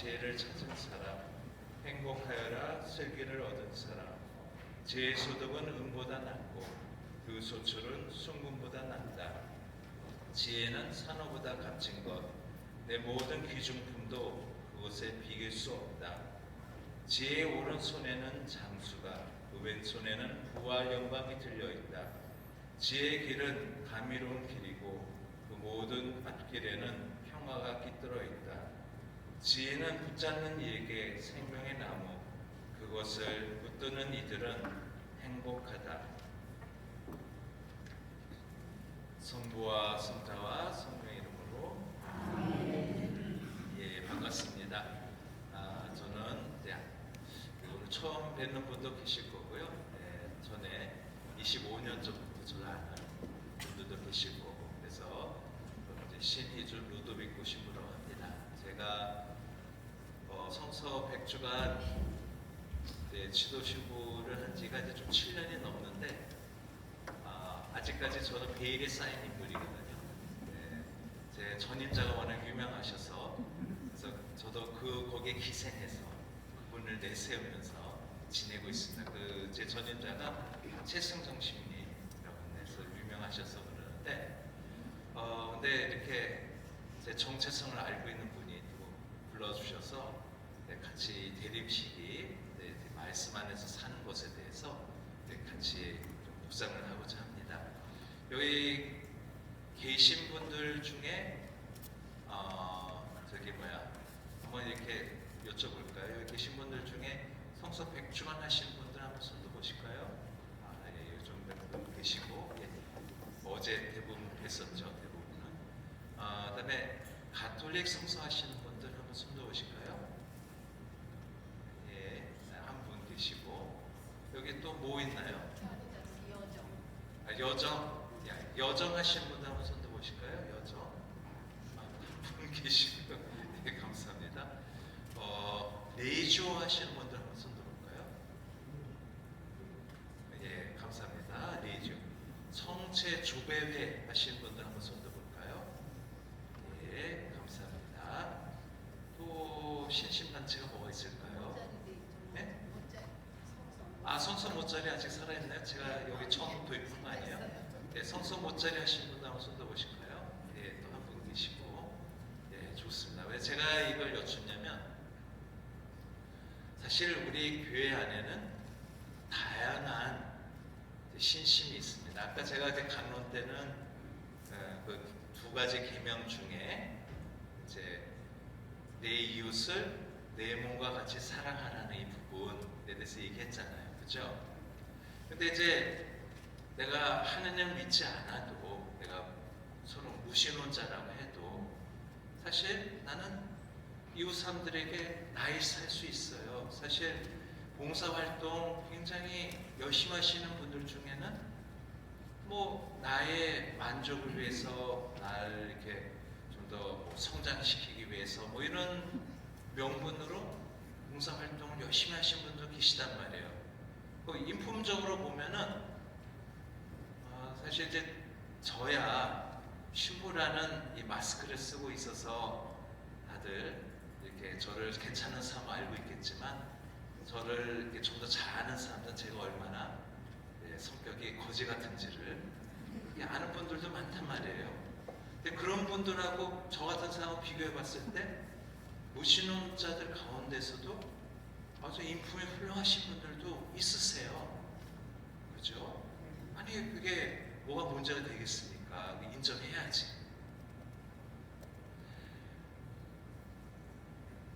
지혜를 찾은 사람, 행복하여라 슬기를 얻은 사람. 지혜의 소득은 은보다 낫고 그 소출은 순금보다 낫다. 지혜는 산호보다 값진 것, 내 모든 귀중품도 그것에 비길 수 없다. 지혜의 오른손에는 장수가, 그 왼손에는 부와 영광이 들려있다. 지혜의 길은 감미로운 길이고 그 모든 앞길에는 평화가 깃들어 있다. 지혜는 붙잡는 이에게 생명의 나무, 그것을 붙드는 이들은 행복하다. 성부와 성자와 성령의 이름으로 예, 반갑습니다. 저는 오늘 처음 뵙는 분도 계실 거고요. 전에 25년 전부터 저를 아는 분들도 계실 거고, 그래서 신희주 루도비코 신부라고 합니다. 제가 성서 백주간 지도 신부를 한 지가 이제 좀 7년이 넘는데 아직까지 저는 베일에 쌓인 인물이거든요. 제 전임자가 워낙 유명하셔서 그래서 저도 거기에 기생해서 그분을 내세우면서 지내고 있습니다. 제 전임자가 최승정 신부라고 해서 유명하셔서 그러는데 근데 이렇게 제 정체성을 알고 있는 분이 또 불러주셔서 같이 대립식이 말씀 안에서 사는 것에 대해서 같이 좀 묵상을 하고자 합니다. 여기 계신 분들 중에 한번 이렇게 여쭤볼까요? 여기 계신 분들 중에 성서 백주간 하신 분들 한번 손도 보실까요? 예, 요즘 분 계시고 어제 대부분 했었죠. 대부분은. 그다음에 가톨릭 성서 하시는 분들 한번 손도 보실까요? 예, 한 분 계시고 여기 또 뭐 있나요? 여정 하시는 분들 한번 손도 보실까요? 여정 한 분 계시고요. 네, 감사합니다. 레이조 하시는 분들 한번 손도 볼까요? 예, 감사합니다. 레이조. 성체 조배회 하시는 분들 한번 손도 볼까요? 예, 감사합니다. 또 신심단체가 뭐가 있을까요? 네? 성서 모짜리 아직 살아있나요? 제가 여기 처음 도입한 거 아니에요? 네, 성서 모짜리 하시는 분들 한번 손도 보실까요? 예, 또 한 분 계시고. 예, 좋습니다. 왜 제가 이걸 여쭙냐면 사실 우리 교회 안에는 다양한 신심이 있습니다. 아까 제가 이제 강론 때는 그 두 가지 계명 중에 이제 내 이웃을 내 몸과 같이 사랑하라는 이 부분에 대해서 얘기했잖아요. 그죠? 근데 이제 내가 하느님을 믿지 않아도 내가 서로 무신론자라고 해도 사실 나는 이웃 사람들에게 나이 살 수 있어요. 사실 봉사활동 굉장히 열심히 하시는 분들 중에는 뭐 나의 만족을 위해서 나를 이렇게 좀 더 성장시키기 위해서 뭐 이런 명분으로 봉사활동을 열심히 하시는 분도 계시단 말이에요. 인품적으로 보면은 사실 이제 저야 신부라는 이 마스크를 쓰고 있어서 다들 이렇게 저를 괜찮은 사람 알고 있겠지만 저를 좀 더 잘 아는 사람들은 제가 얼마나 성격이 거지 같은지를 아는 분들도 많단 말이에요. 근데 그런 분들하고 저 같은 사람을 비교해 봤을 때 무신론자들 가운데서도 아주 인품이 훌륭하신 분들도 있으세요. 그죠? 아니 그게 뭐가 문제가 되겠습니까? 인정해야지.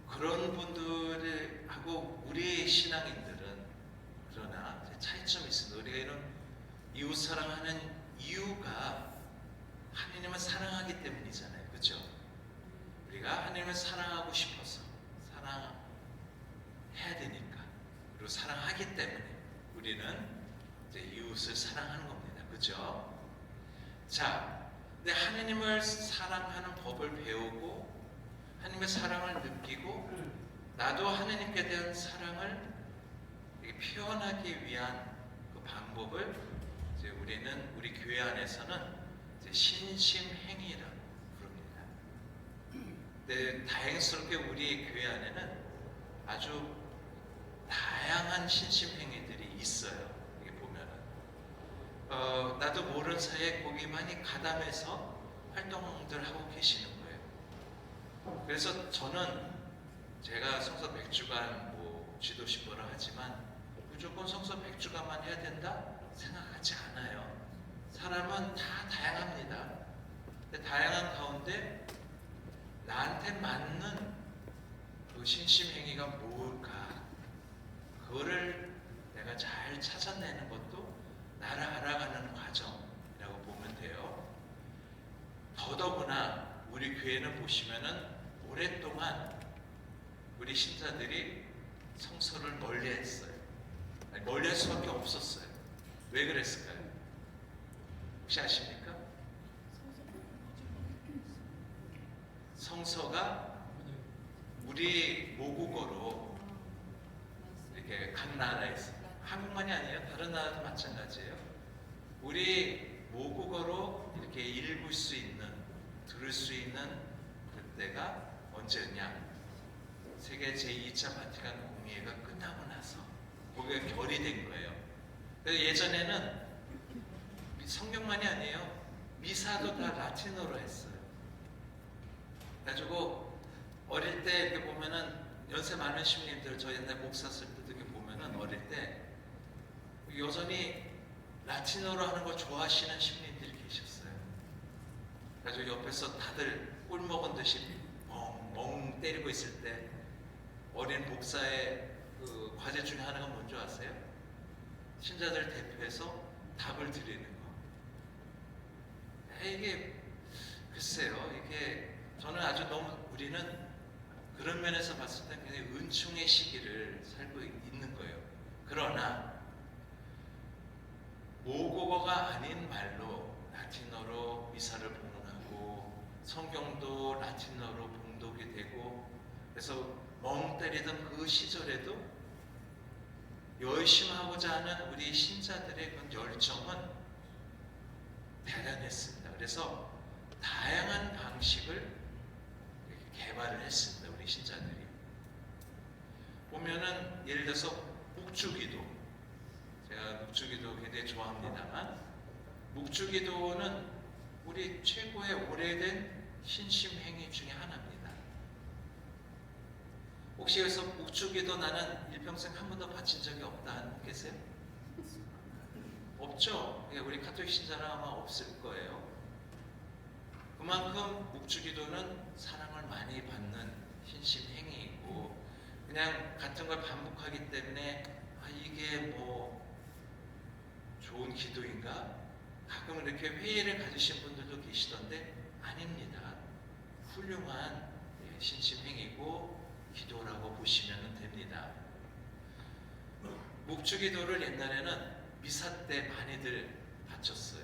그런 분들하고 우리의 신앙인들은 그러나 차이점이 있습니다. 우리가 이런 이웃 사랑하는 이유가 하나님을 사랑하기 때문이잖아요. 그죠? 우리가 하나님을 사랑하고 싶어서 사랑해야 되니까 그리고 사랑하기 때문에 우리는 이제 이웃을 사랑하는 겁니다. 그죠? 자, 근데 하나님을 사랑하는 법을 배우고 하나님의 사랑을 느끼고 나도 하나님께 대한 사랑을 표현하기 위한 그 방법을 이제 우리 교회 안에서는 이제 신심행위라고 부릅니다. 근데 다행스럽게 우리 교회 안에는 아주 다양한 신심 행위들이 있어요. 이게 보면은 나도 모르는 사이에 거기 많이 가담해서 활동들 하고 계시는 거예요. 그래서 저는 제가 성서 100주간 뭐 지도시 뭐라 하지만 무조건 성서 100주간만 해야 된다 생각하지 않아요. 사람은 다 다양합니다. 근데 다양한 가운데 나한테 맞는 그 신심행위가 뭘까? 그거를 내가 잘 찾아내는 것도 나를 알아가는 과정이라고 보면 돼요. 더더구나 우리 교회는 보시면은 오랫동안 우리 신자들이 성서를 멀리했어요. 멀리할 수밖에 없었어요. 왜 그랬을까요? 혹시 아십니까? 성서가 우리 모국어로 이렇게 각 나라에서, 한국만이 아니에요. 다른 나라도 마찬가지예요. 우리 모국어로 이렇게 읽을 수 있는, 들을 수 있는 그때가 언제냐? 세계 제2차 바티칸 공의회가 끝나고 나서 거기가 결의된 거예요. 그래서 예전에는 성경만이 아니에요. 미사도 다 라틴어로 했어요. 그래가지고 어릴 때 이렇게 보면은 연세 많은 신부님들, 저 옛날 목사 쓸 때도 이렇게 보면은 어릴 때 여전히 라틴어로 하는 걸 좋아하시는 신부님들이 계셨어요. 그래가지고 옆에서 다들 꿀 먹은 듯이 멍 때리고 있을 때 어린 목사의 그 과제 중에 하나가 뭔지 아세요? 신자들 대표해서 답을 드리는 거. 이게 글쎄요, 이게 저는 아주 너무, 우리는 그런 면에서 봤을 때 굉장히 은총의 시기를 살고 있는 거예요. 그러나 모국어가 아닌 말로 라틴어로 미사를 봉헌하고 성경도 라틴어로 봉독이 되고, 그래서 멍 때리던 그 시절에도 열심히 하고자 하는 우리 신자들의 그 열정은 대단했습니다. 그래서 다양한 방식을 개발을 했습니다. 우리 신자들이 보면은 예를 들어서 묵주기도, 제가 묵주기도 굉장히 좋아합니다만 묵주기도는 우리 최고의 오래된 신심행위 중에 하나입니다. 혹시 여기서 묵주기도 나는 일평생 한 번도 바친 적이 없다 하는 분 계세요? 없죠? 우리 카톨릭 신자는 아마 없을 거예요. 그만큼 묵주기도는 사랑을 많이 받는 신심행위이고, 그냥 같은 걸 반복하기 때문에 이게 뭐 좋은 기도인가? 가끔 이렇게 회의를 가지신 분들도 계시던데 아닙니다. 훌륭한 신심행위고 기도라고 보시면 됩니다. 묵주기도를 옛날에는 미사 때 많이들 바쳤어요.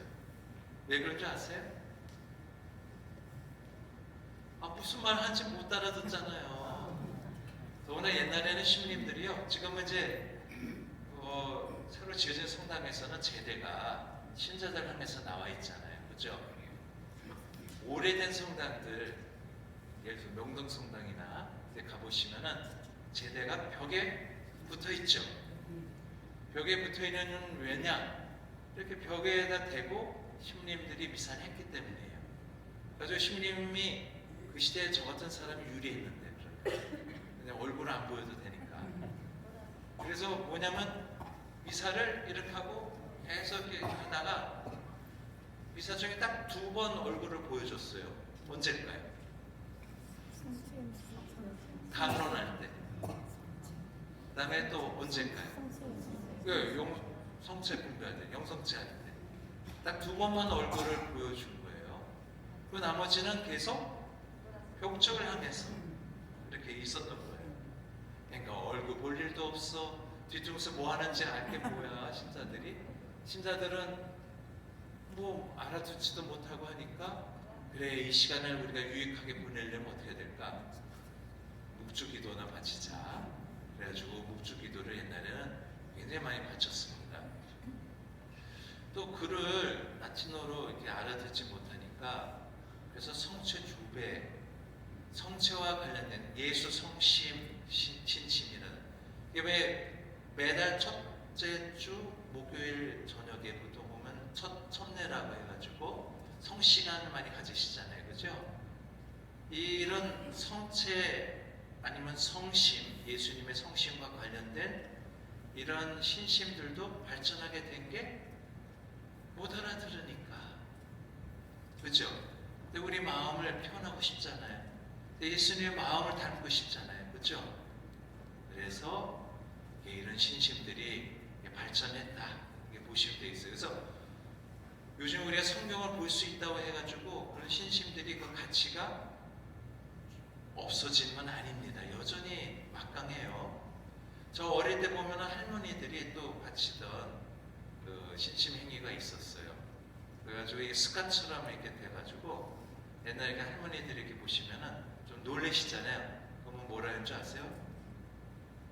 왜 그런 줄 아세요? 무슨 말 하는지 못 알아듣잖아요. 더구나 옛날에는 신부님들이요, 지금은 이제 새로 지어진 성당에서는 제대가 신자들 함에서 나와 있잖아요. 그죠? 오래된 성당들, 예를 들어 명동 성당이나 가보시면은 제대가 벽에 붙어 있죠. 벽에 붙어 있는 이유는 왜냐? 이렇게 벽에다 대고 신부님들이 미사를 했기 때문이에요. 그래서 신부님이 그 시대에 저 같은 사람이 유리했는데, 그냥 얼굴 안 보여도 되니까. 그래서 뭐냐면 미사를 이렇게 하고 계속 이렇게 하다가 미사 중에 딱 2번 얼굴을 보여줬어요. 언제일까요? 강론할 때. 그 다음에 또 언제일까요? 성체 공부할 때, 영성체 할 때. 딱 2번만 얼굴을 보여준 거예요. 그 나머지는 계속 벽적을 하면서 이렇게 있었던 거예요. 그러니까 얼굴 볼 일도 없어. 뒤통수 뭐 하는지 알게 뭐야, 신자들이. 신자들은 뭐 알아듣지도 못하고 하니까, 그래, 이 시간을 우리가 유익하게 보내려면 어떻게 될까? 묵주기도나 바치자. 그래가지고 묵주기도를 옛날에는 굉장히 많이 바쳤습니다. 또 글을 라틴어로 이렇게 알아듣지 못하니까, 그래서 성체 주배, 성체와 관련된 예수 성심 신심이라는 이게 왜 매달 첫째 주 목요일 저녁에 보통 보면 첫례라고 해가지고 성시간을 많이 가지시잖아요, 그죠? 이런 성체 아니면 성심, 예수님의 성심과 관련된 이런 신심들도 발전하게 된 게 못 알아들으니까, 그죠? 근데 우리 마음을 표현하고 싶잖아요. 예수님의 마음을 닮고 싶잖아요, 그죠? 그래서 이런 신심들이 발전했다, 이게 보시면 되어 있어요. 그래서 요즘 우리가 성경을 볼 수 있다고 해가지고 그런 신심들이 그 가치가 없어진 건 아닙니다. 여전히 막강해요. 저 어릴 때 보면 할머니들이 또 바치던 그 신심 행위가 있었어요. 그래가지고 이게 습관처럼 이렇게 돼가지고 옛날에 할머니들이 이렇게 보시면은 좀 놀라시잖아요. 그러면 뭐라 하는 줄 아세요?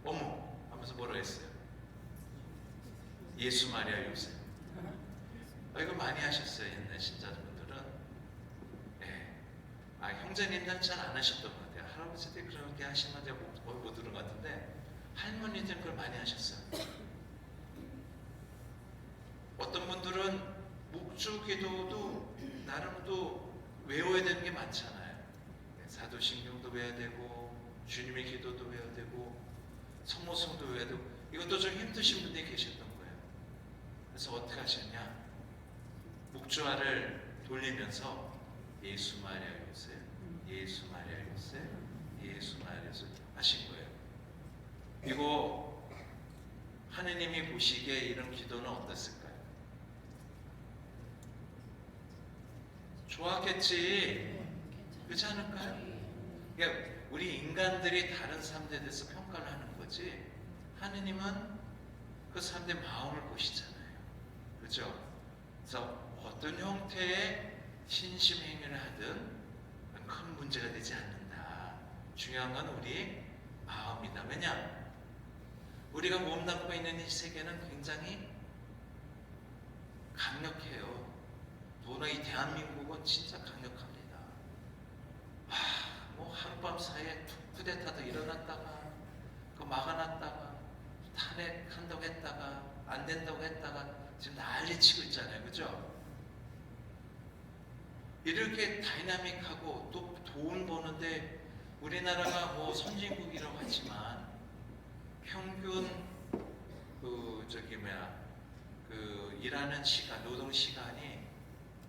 어머 하면서 뭐라 했어요? 예수 마리아 요셉. 이거 많이 하셨어요, 옛날 신자분들은. 예. 형제님들은 잘 안 하셨던 것 같아요. 할아버지들이 그렇게 하시면 제가 못 들은 것 같은데 할머니들은 그걸 많이 하셨어요. 어떤 분들은 묵주 기도도 나름 또 외워야 되는 게 많잖아요. 사도신경도 외워야 되고 주님의 기도도 외워야 되고 성모성도 외워야 되고 이것도 좀 힘드신 분들이 계셨던 거예요. 그래서 어떻게 하셨냐? 묵주화를 돌리면서 예수 마리아 요셉, 예수 마리아 요셉, 예수 마리아 요셉 하신 거예요. 이거 하느님이 보시기에 이런 기도는 어땠을까요? 좋았겠지. 그렇지 않을까요? 그러니까 우리 인간들이 다른 사람들에 대해서 평가를 하는 거지 하느님은 그 사람들의 마음을 보시잖아요. 그렇죠? 그래서 어떤 형태의 신심 행위를 하든 큰 문제가 되지 않는다. 중요한 건 우리 마음이다. 왜냐? 우리가 몸담고 있는 이 세계는 굉장히 강력해요. 더구나 이 대한민국은 진짜 강력합니다. 뭐 하룻밤 사이에 쿠데타도 일어났다가 그 막아놨다가 탄핵한다고 했다가 안 된다고 했다가 지금 난리치고 있잖아요, 그죠? 이렇게 다이나믹하고 또 돈 버는데 우리나라가 뭐 선진국이라고 하지만 평균 일하는 시간, 노동 시간이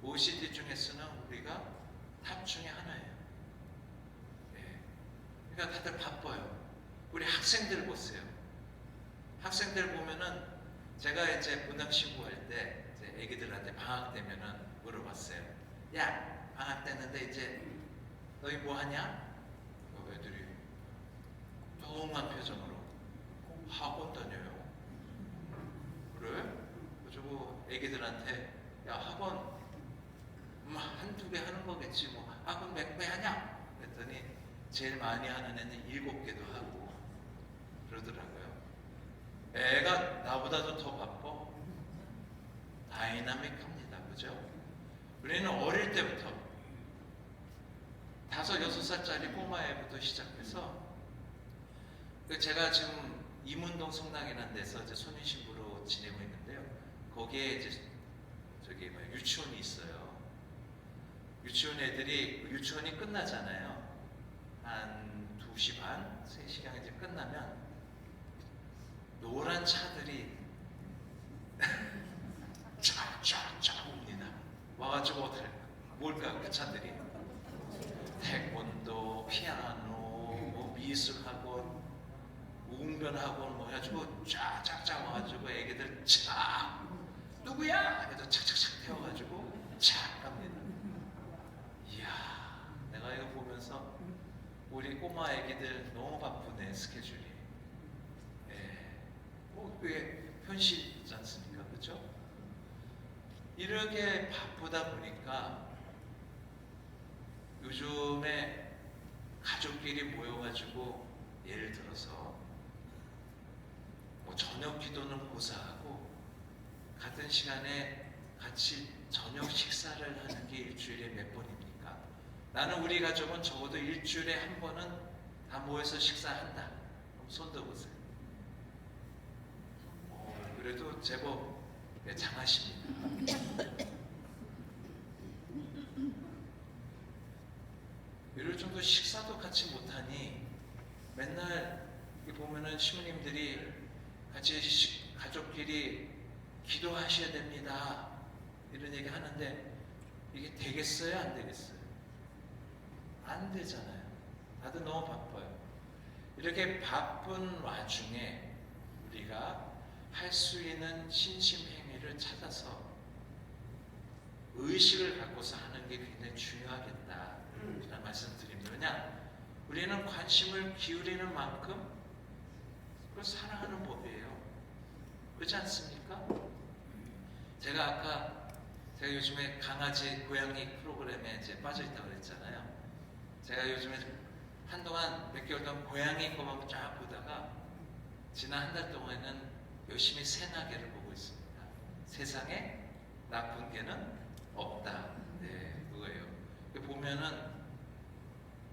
OECD 중에서는 우리가 탑 중에 하나예요. 네. 그러니까 다들 바빠요. 우리 학생들 보세요. 학생들 보면은 제가 이제 문학 신고할 때 이제 애기들한테 방학 되면은 물어봤어요. 야, 방학 됐는데 이제 너희 뭐 하냐? 애들이 조용한 표정으로 학원 다녀요. 그래? 그리고 애기들한테 야, 학원 한두 개 하는 거겠지 뭐 학원 몇 개 하냐? 그랬더니 제일 많이 하는 애는 7개도 하고 그러더라고요. 애가 나보다도 더 바빠. 다이나믹합니다. 그죠? 우리는 어릴 때부터 5, 6살짜리 꼬마애부터 시작해서 제가 지금 이문동 성당이라는 데서 이제 손인신부로 지내고 있는데요. 거기에 이제 유치원이 있어요. 유치원 애들이 유치원이 끝나잖아요. 한 2시 반, 3시간 이제 끝나면 노란 차들이 쫙쫙쫙 옵니다. 와가지고 뭘까요? 그 차들이 태권도, 피아노, 뭐 미술학원, 웅변학원 뭐 해가지고 쫙쫙쫙 와가지고 애기들 쫙 누구야? 그래서 착착착 태워가지고 쫙 갑니다. 이야, 내가 이거 보면서 우리 꼬마 애기들 너무 바쁘네 스케줄이. 왜 현실이지 않습니까? 그렇죠? 이렇게 바쁘다 보니까 요즘에 가족끼리 모여가지고 예를 들어서 뭐 저녁 기도는 고사하고 같은 시간에 같이 저녁 식사를 하는 게 일주일에 몇 번입니까? 나는 우리 가족은 적어도 일주일에 한 번은 다 모여서 식사한다. 그럼 손 들어보세요. 그래도 제법 장하십니다. 이럴 정도 식사도 같이 못하니 맨날 보면은 시부님들이 같이 가족끼리 기도하셔야 됩니다. 이런 얘기 하는데 이게 되겠어요? 안 되겠어요? 안 되잖아요. 다들 너무 바빠요. 이렇게 바쁜 와중에 우리가 할 수 있는 신심행위를 찾아서 의식을 갖고서 하는 게 굉장히 중요하겠다 라는 말씀드립니다. 왜냐? 우리는 관심을 기울이는 만큼 그걸 사랑하는 법이에요. 그렇지 않습니까? 제가 요즘에 강아지 고양이 프로그램에 이제 빠져있다고 그랬잖아요. 제가 요즘에 한동안 몇 개월 동안 고양이 것만 쫙 보다가 지난 한 달 동안에는 열심히 새나개를 보고 있습니다. 세상에 나쁜 개는 없다. 네, 그거예요. 보면은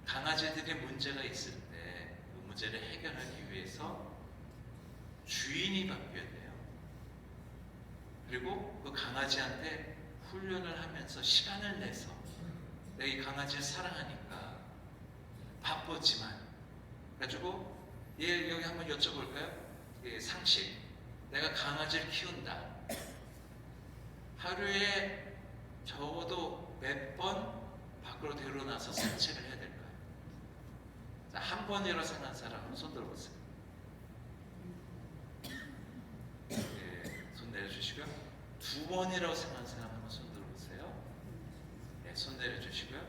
강아지들이 문제가 있을 때 그 문제를 해결하기 위해서 주인이 바뀌어야 돼요. 그리고 그 강아지한테 훈련을 하면서 시간을 내서 내가 이 강아지를 사랑하니까 바쁘지만 그래가지고 얘 여기 한번 여쭤볼까요? 상식. 내가 강아지를 키운다. 하루에 적어도 몇 번 밖으로 데려나서 산책을 해야 될까요? 자, 한 번이라고 생각한 사람은 손 들어보세요. 네, 손 내려주시고요. 두 번이라고 생각한 사람 한번 손 들어보세요. 네, 손 내려주시고요.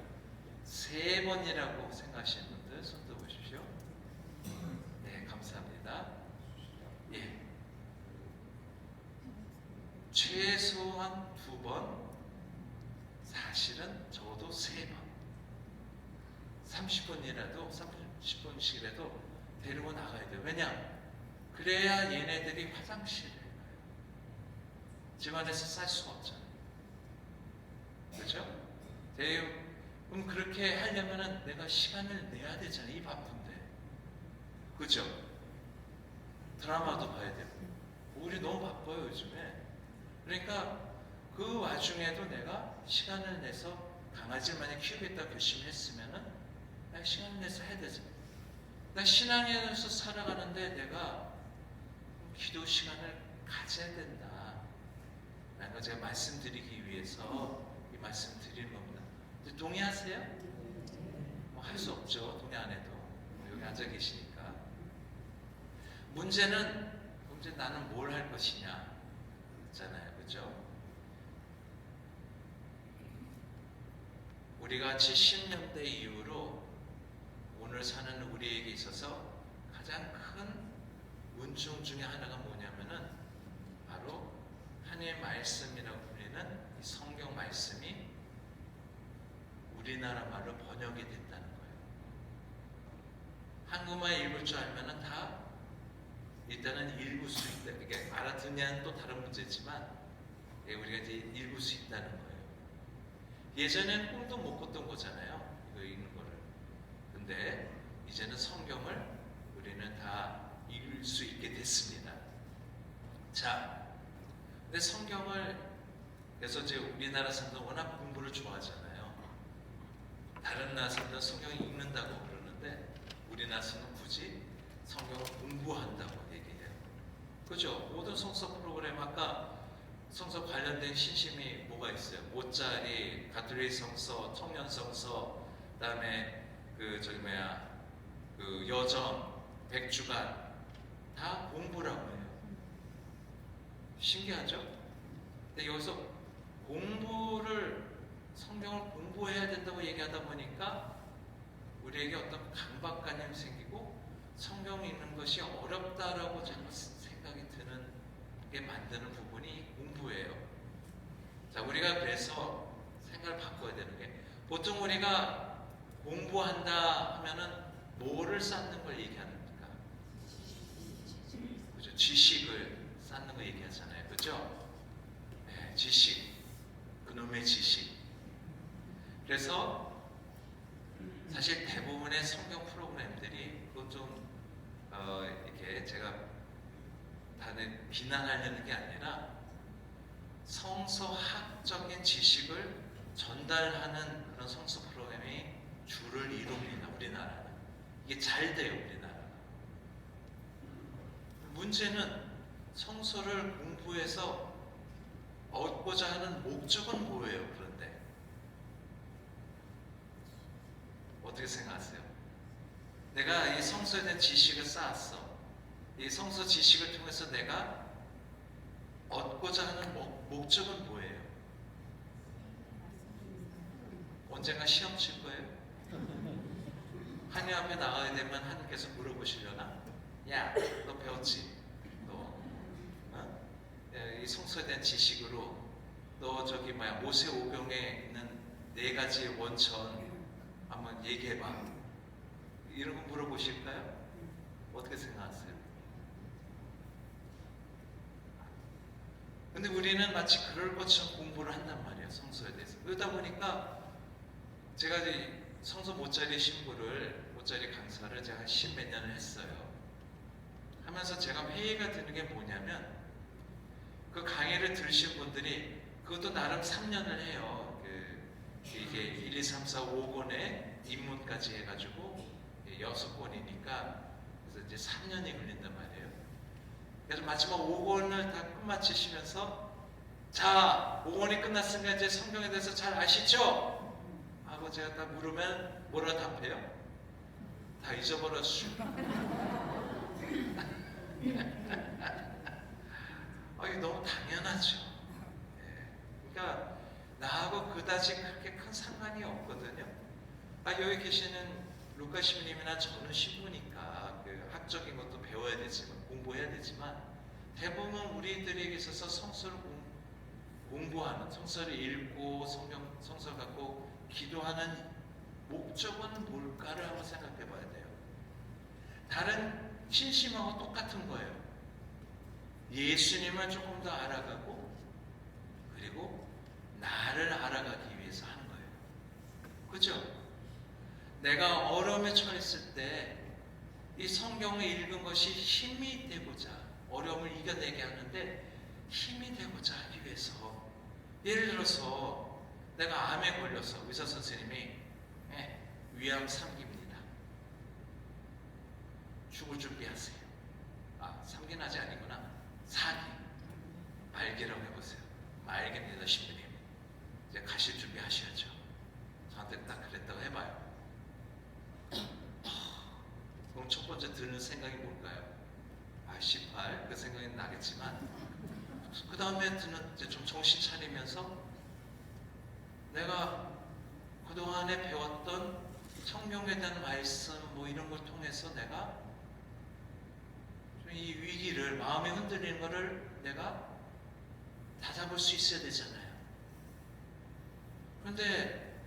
세 번이라고 생각하시는 분들 손 들어보십시오. 네, 감사합니다. 예. 최소한 두 번, 사실은 적어도 세 번, 30분이라도 30분씩이라도 데리고 나가야 돼요. 왜냐? 그래야 얘네들이 화장실에 가요. 집안에서 쌀 수가 없잖아요. 그렇죠? 그럼 그렇게 하려면은 내가 시간을 내야 되잖아요. 이 바쁜데. 그렇죠? 드라마도 봐야 되고. 우리 너무 바빠요 요즘에. 그러니까 그 와중에도 내가 시간을 내서 강아지를 만약 키우겠다고 결심했으면은 내가 시간을 내서 해야 되죠. 나 신앙에서 살아가는데 내가 기도 시간을 가져야 된다 라는 걸 제가 말씀드리기 위해서 이 말씀 드리는 겁니다. 동의하세요? 뭐 할 수 없죠. 동의 안 해도. 여기 앉아 계시니까. 문제는 나는 뭘 할 것이냐 있잖아요. 그죠? 우리가 70년대 이후로 오늘 사는 우리에게 있어서 가장 큰 문충 중에 하나가 뭐냐면은 바로 하나님의 말씀이라고 불리는 이 성경 말씀이 우리나라 말로 번역이 됐다는 거예요. 한국말 읽을 줄 알면은 다 일단은 읽을 수 있다. 이게 알아듣냐는 또 다른 문제지만 우리가 이제 읽을 수 있다는 거예요. 예전엔 꿈도 못 꿨던 거잖아요. 이거 읽는 거를. 근데 이제는 성경을 우리는 다 읽을 수 있게 됐습니다. 자, 근데 성경을 그래서 이제 우리나라 사람들 워낙 공부를 좋아하잖아요. 다른 나라 사람들은 성경을 읽는다고 그러는데 우리나라 사람은 굳이 성경을 공부한다고 얘기해요. 그죠? 모든 성서 프로그램 아까 성서 관련된 신심이 뭐가 있어요? 모짜리, 가톨릭 성서, 청년 성서, 그다음에 그 여정, 백주간 다 공부라고 해요. 신기하죠? 근데 여기서 성경을 공부해야 된다고 얘기하다 보니까 우리에게 어떤 강박관념이 생기고 성경 읽는 것이 어렵다라고 자꾸 생각이 드는 게 만드는 부분이 공부예요. 자, 우리가 그래서 생각을 바꿔야 되는 게 보통 우리가 공부한다 하면은 뭐를 쌓는 걸 얘기합니까? 그죠? 지식을 쌓는 거 얘기하잖아요. 그죠? 네, 지식. 그놈의 지식. 그래서 사실 대부분의 성경 프로그램들이 그건 좀 이렇게 제가 다들 비난하려는 게 아니라 성서학적인 지식을 전달하는 그런 성서 프로그램이 주를 이룹니다. 우리나라는 이게 잘 돼요. 우리나라가. 문제는 성서를 공부해서 얻고자 하는 목적은 뭐예요? 그런데 어떻게 생각하세요? 내가 이 성서에 대한 지식을 쌓았어. 이 성서 지식을 통해서 내가 얻고자 하는 목적은 뭐예요? 언젠가 시험 칠 거예요? 하나님 앞에 나가야 되면 하나님께서 물어보시려나? 야, 너 배웠지? 너 이 성서에 대한 지식으로 너 저기 모세오경에 있는 4가지의 원천 한번 얘기해봐. 이런 거 물어보실까요? 어떻게 생각하세요? 근데 우리는 마치 그럴 것처럼 공부를 한단 말이에요. 성서에 대해서. 그러다 보니까 제가 이제 성서 모짜리 신부를, 모짜리 강사를 제가 10몇 년을 했어요. 하면서 제가 회의가 드는 게 뭐냐면 그 강의를 들으신 분들이 그것도 나름 3년을 해요. 이게 1, 2, 3, 4, 5권에 입문까지 해가지고 6권이니까 그래서 이제 3년이 걸린단 말이에요. 그래서 마지막 5권을 다 끝마치시면서 자, 5권이 끝났으면 이제 성경에 대해서 잘 아시죠? 하고 제가 딱 물으면 뭐라 답해요? 다 잊어버렸죠. 이게 너무 당연하죠. 그러니까 나하고 그다지 그렇게 큰 상관이 없거든요. 여기 계시는 루카 신부님이나 저는 신부니까 그 학적인 것도 배워야 되지만 공부해야 되지만 대부분 우리들에게 있어서 성서를 공부하는, 성서를 읽고 성서 갖고 기도하는 목적은 뭘까를 한번 생각해 봐야 돼요. 다른 신심하고 똑같은 거예요. 예수님을 조금 더 알아가고 그리고 나를 알아가기 위해서 하는 거예요. 그죠? 내가 어려움에 처했을 때 이 성경을 읽은 것이 힘이 되고자, 어려움을 이겨내게 하는데 힘이 되고자 하기 위해서, 예를 들어서 내가 암에 걸려서 의사 선생님이 위암 3기입니다. 죽을 준비하세요. 3기는 아직 아니구나. 4기. 말기라고 해보세요. 말기입니다, 신부님. 이제 가실 준비 하셔야죠. 저한테 딱 그랬다고 해봐요. 그럼 첫 번째 드는 생각이 뭘까요? 18. 그 생각이 나겠지만, 그 다음에 드는 이제 좀 정신 차리면서 내가 그동안에 배웠던 성경에 대한 말씀 이런 걸 통해서 내가 이 위기를, 마음이 흔들리는 것을 내가 다잡을 수 있어야 되잖아요. 그런데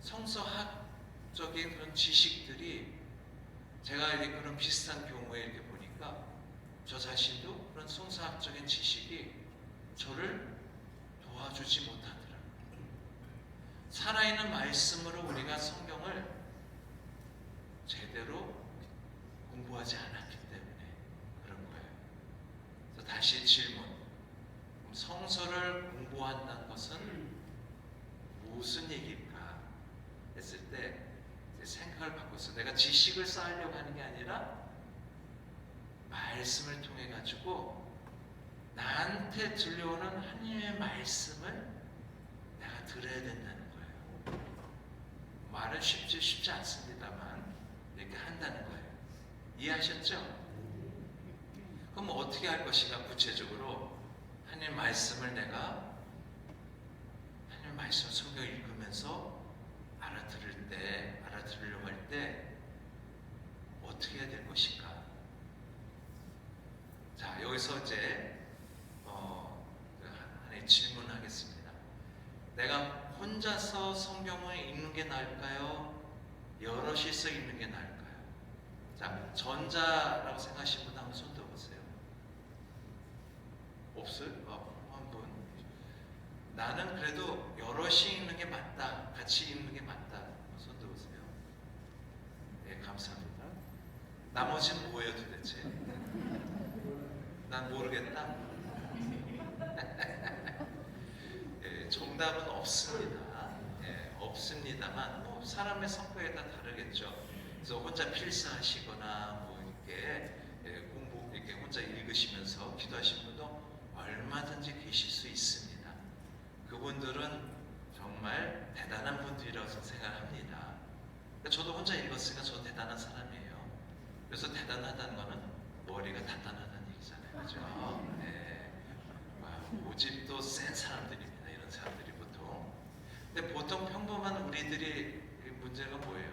성서학적인 그런 지식들이 제가 이렇게 그런 비슷한 경우에 이렇게 보니까 저 자신도 그런 성서학적인 지식이 저를 도와주지 못하더라. 살아있는 말씀으로 우리가 성경을 제대로 공부하지 않았기 때문에 그런 거예요. 그래서 다시 질문. 성서를 공부한다는 것은 무슨 얘기일까 했을 때 생각을 바꿨어. 내가 지식을 쌓으려고 하는 게 아니라 말씀을 통해 가지고 나한테 들려오는 하나님의 말씀을 내가 들어야 된다는 거예요. 말은 쉽지 않습니다만 이렇게 한다는 거예요. 이해하셨죠? 그럼 어떻게 할 것인가? 구체적으로 하나님 말씀을 내가 하나님 말씀 성경 읽으면서 알아들으려고 할 때 어떻게 해야 될 것인가? 자, 여기서 이제 하나의 질문하겠습니다. 내가 혼자서 성경을 읽는 게 나을까요? 여럿이서 읽는 게 나을까요? 자, 전자라고 생각하시는 분 한번 손 들어보세요. 없어요? 한 분. 나는 그래도 여럿이 읽는 게 맞다. 같이 읽는 게 맞다. 손 들어보세요. 예, 감사합니다. 나머지는 뭐예요 도대체? 난 모르겠다. 예, 정답은 없습니다. 예, 없습니다만 뭐 사람의 성격에 따라 다르겠죠. 그래서 혼자 필사하시거나 뭐 이렇게 공부 이렇게 혼자 읽으시면서 기도하시는 분도 얼마든지 계실 수 있습니다. 그분들은 정말 대단한 분들이라고 생각합니다. 저도 혼자 읽었으니까 저도 대단한 사람이에요. 그래서 대단하다는 거는 머리가 단단하다는 얘기잖아요. 그죠? 네. 고집도 센 사람들입니다. 이런 사람들이 보통. 근데 보통 평범한 우리들이 문제가 뭐예요?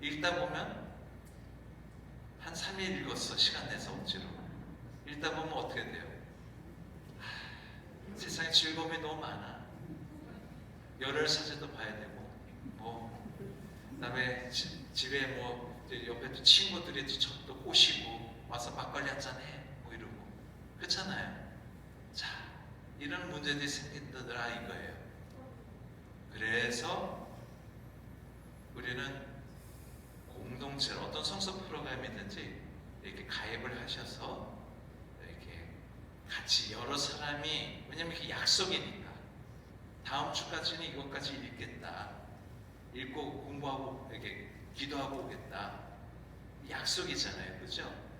읽다 보면 한 3일 읽었어. 시간 내서 억지로. 읽다 보면 어떻게 돼요? 세상에 즐거움이 너무 많아. 열혈 사제도 봐야 되고 뭐 그다음에 집에 뭐 옆에 또 친구들이 또 꼬시고 와서 막걸리 한잔 해 뭐 이러고 그렇잖아요. 자, 이런 문제들이 생긴다더라 이거예요. 그래서 우리는 공동체로 어떤 성서 프로그램이든지 이렇게 가입을 하셔서 이렇게 같이 여러 사람이, 왜냐면 이게 약속이니까 다음 주까지는 이것까지 읽겠다, 읽고 공부하고 이렇게 기도하고 오겠다, 약속이잖아요. 그죠?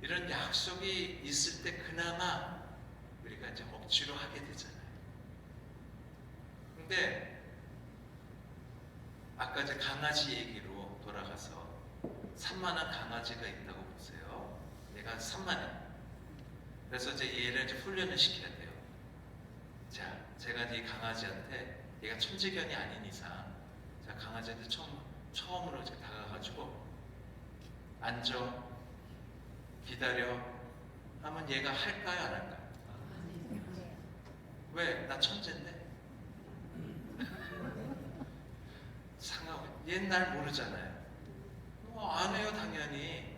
이런 약속이 있을 때 그나마 우리가 이제 억지로 하게 되잖아요. 근데 아까 이제 강아지 얘기로 돌아가서 산만한 강아지가 있다고 보세요. 얘가 산만해. 그래서 이제 얘를 이제 훈련을 시켜야 돼요. 자, 제가 이 강아지한테, 얘가 천재견이 아닌 이상, 자, 강아지한테 처음으로 이제 다가가가지고 앉아, 기다려 하면 얘가 할까요, 안 할까요? 왜? 나 천재인데? 상하고 옛날 모르잖아요. 안 해요 당연히.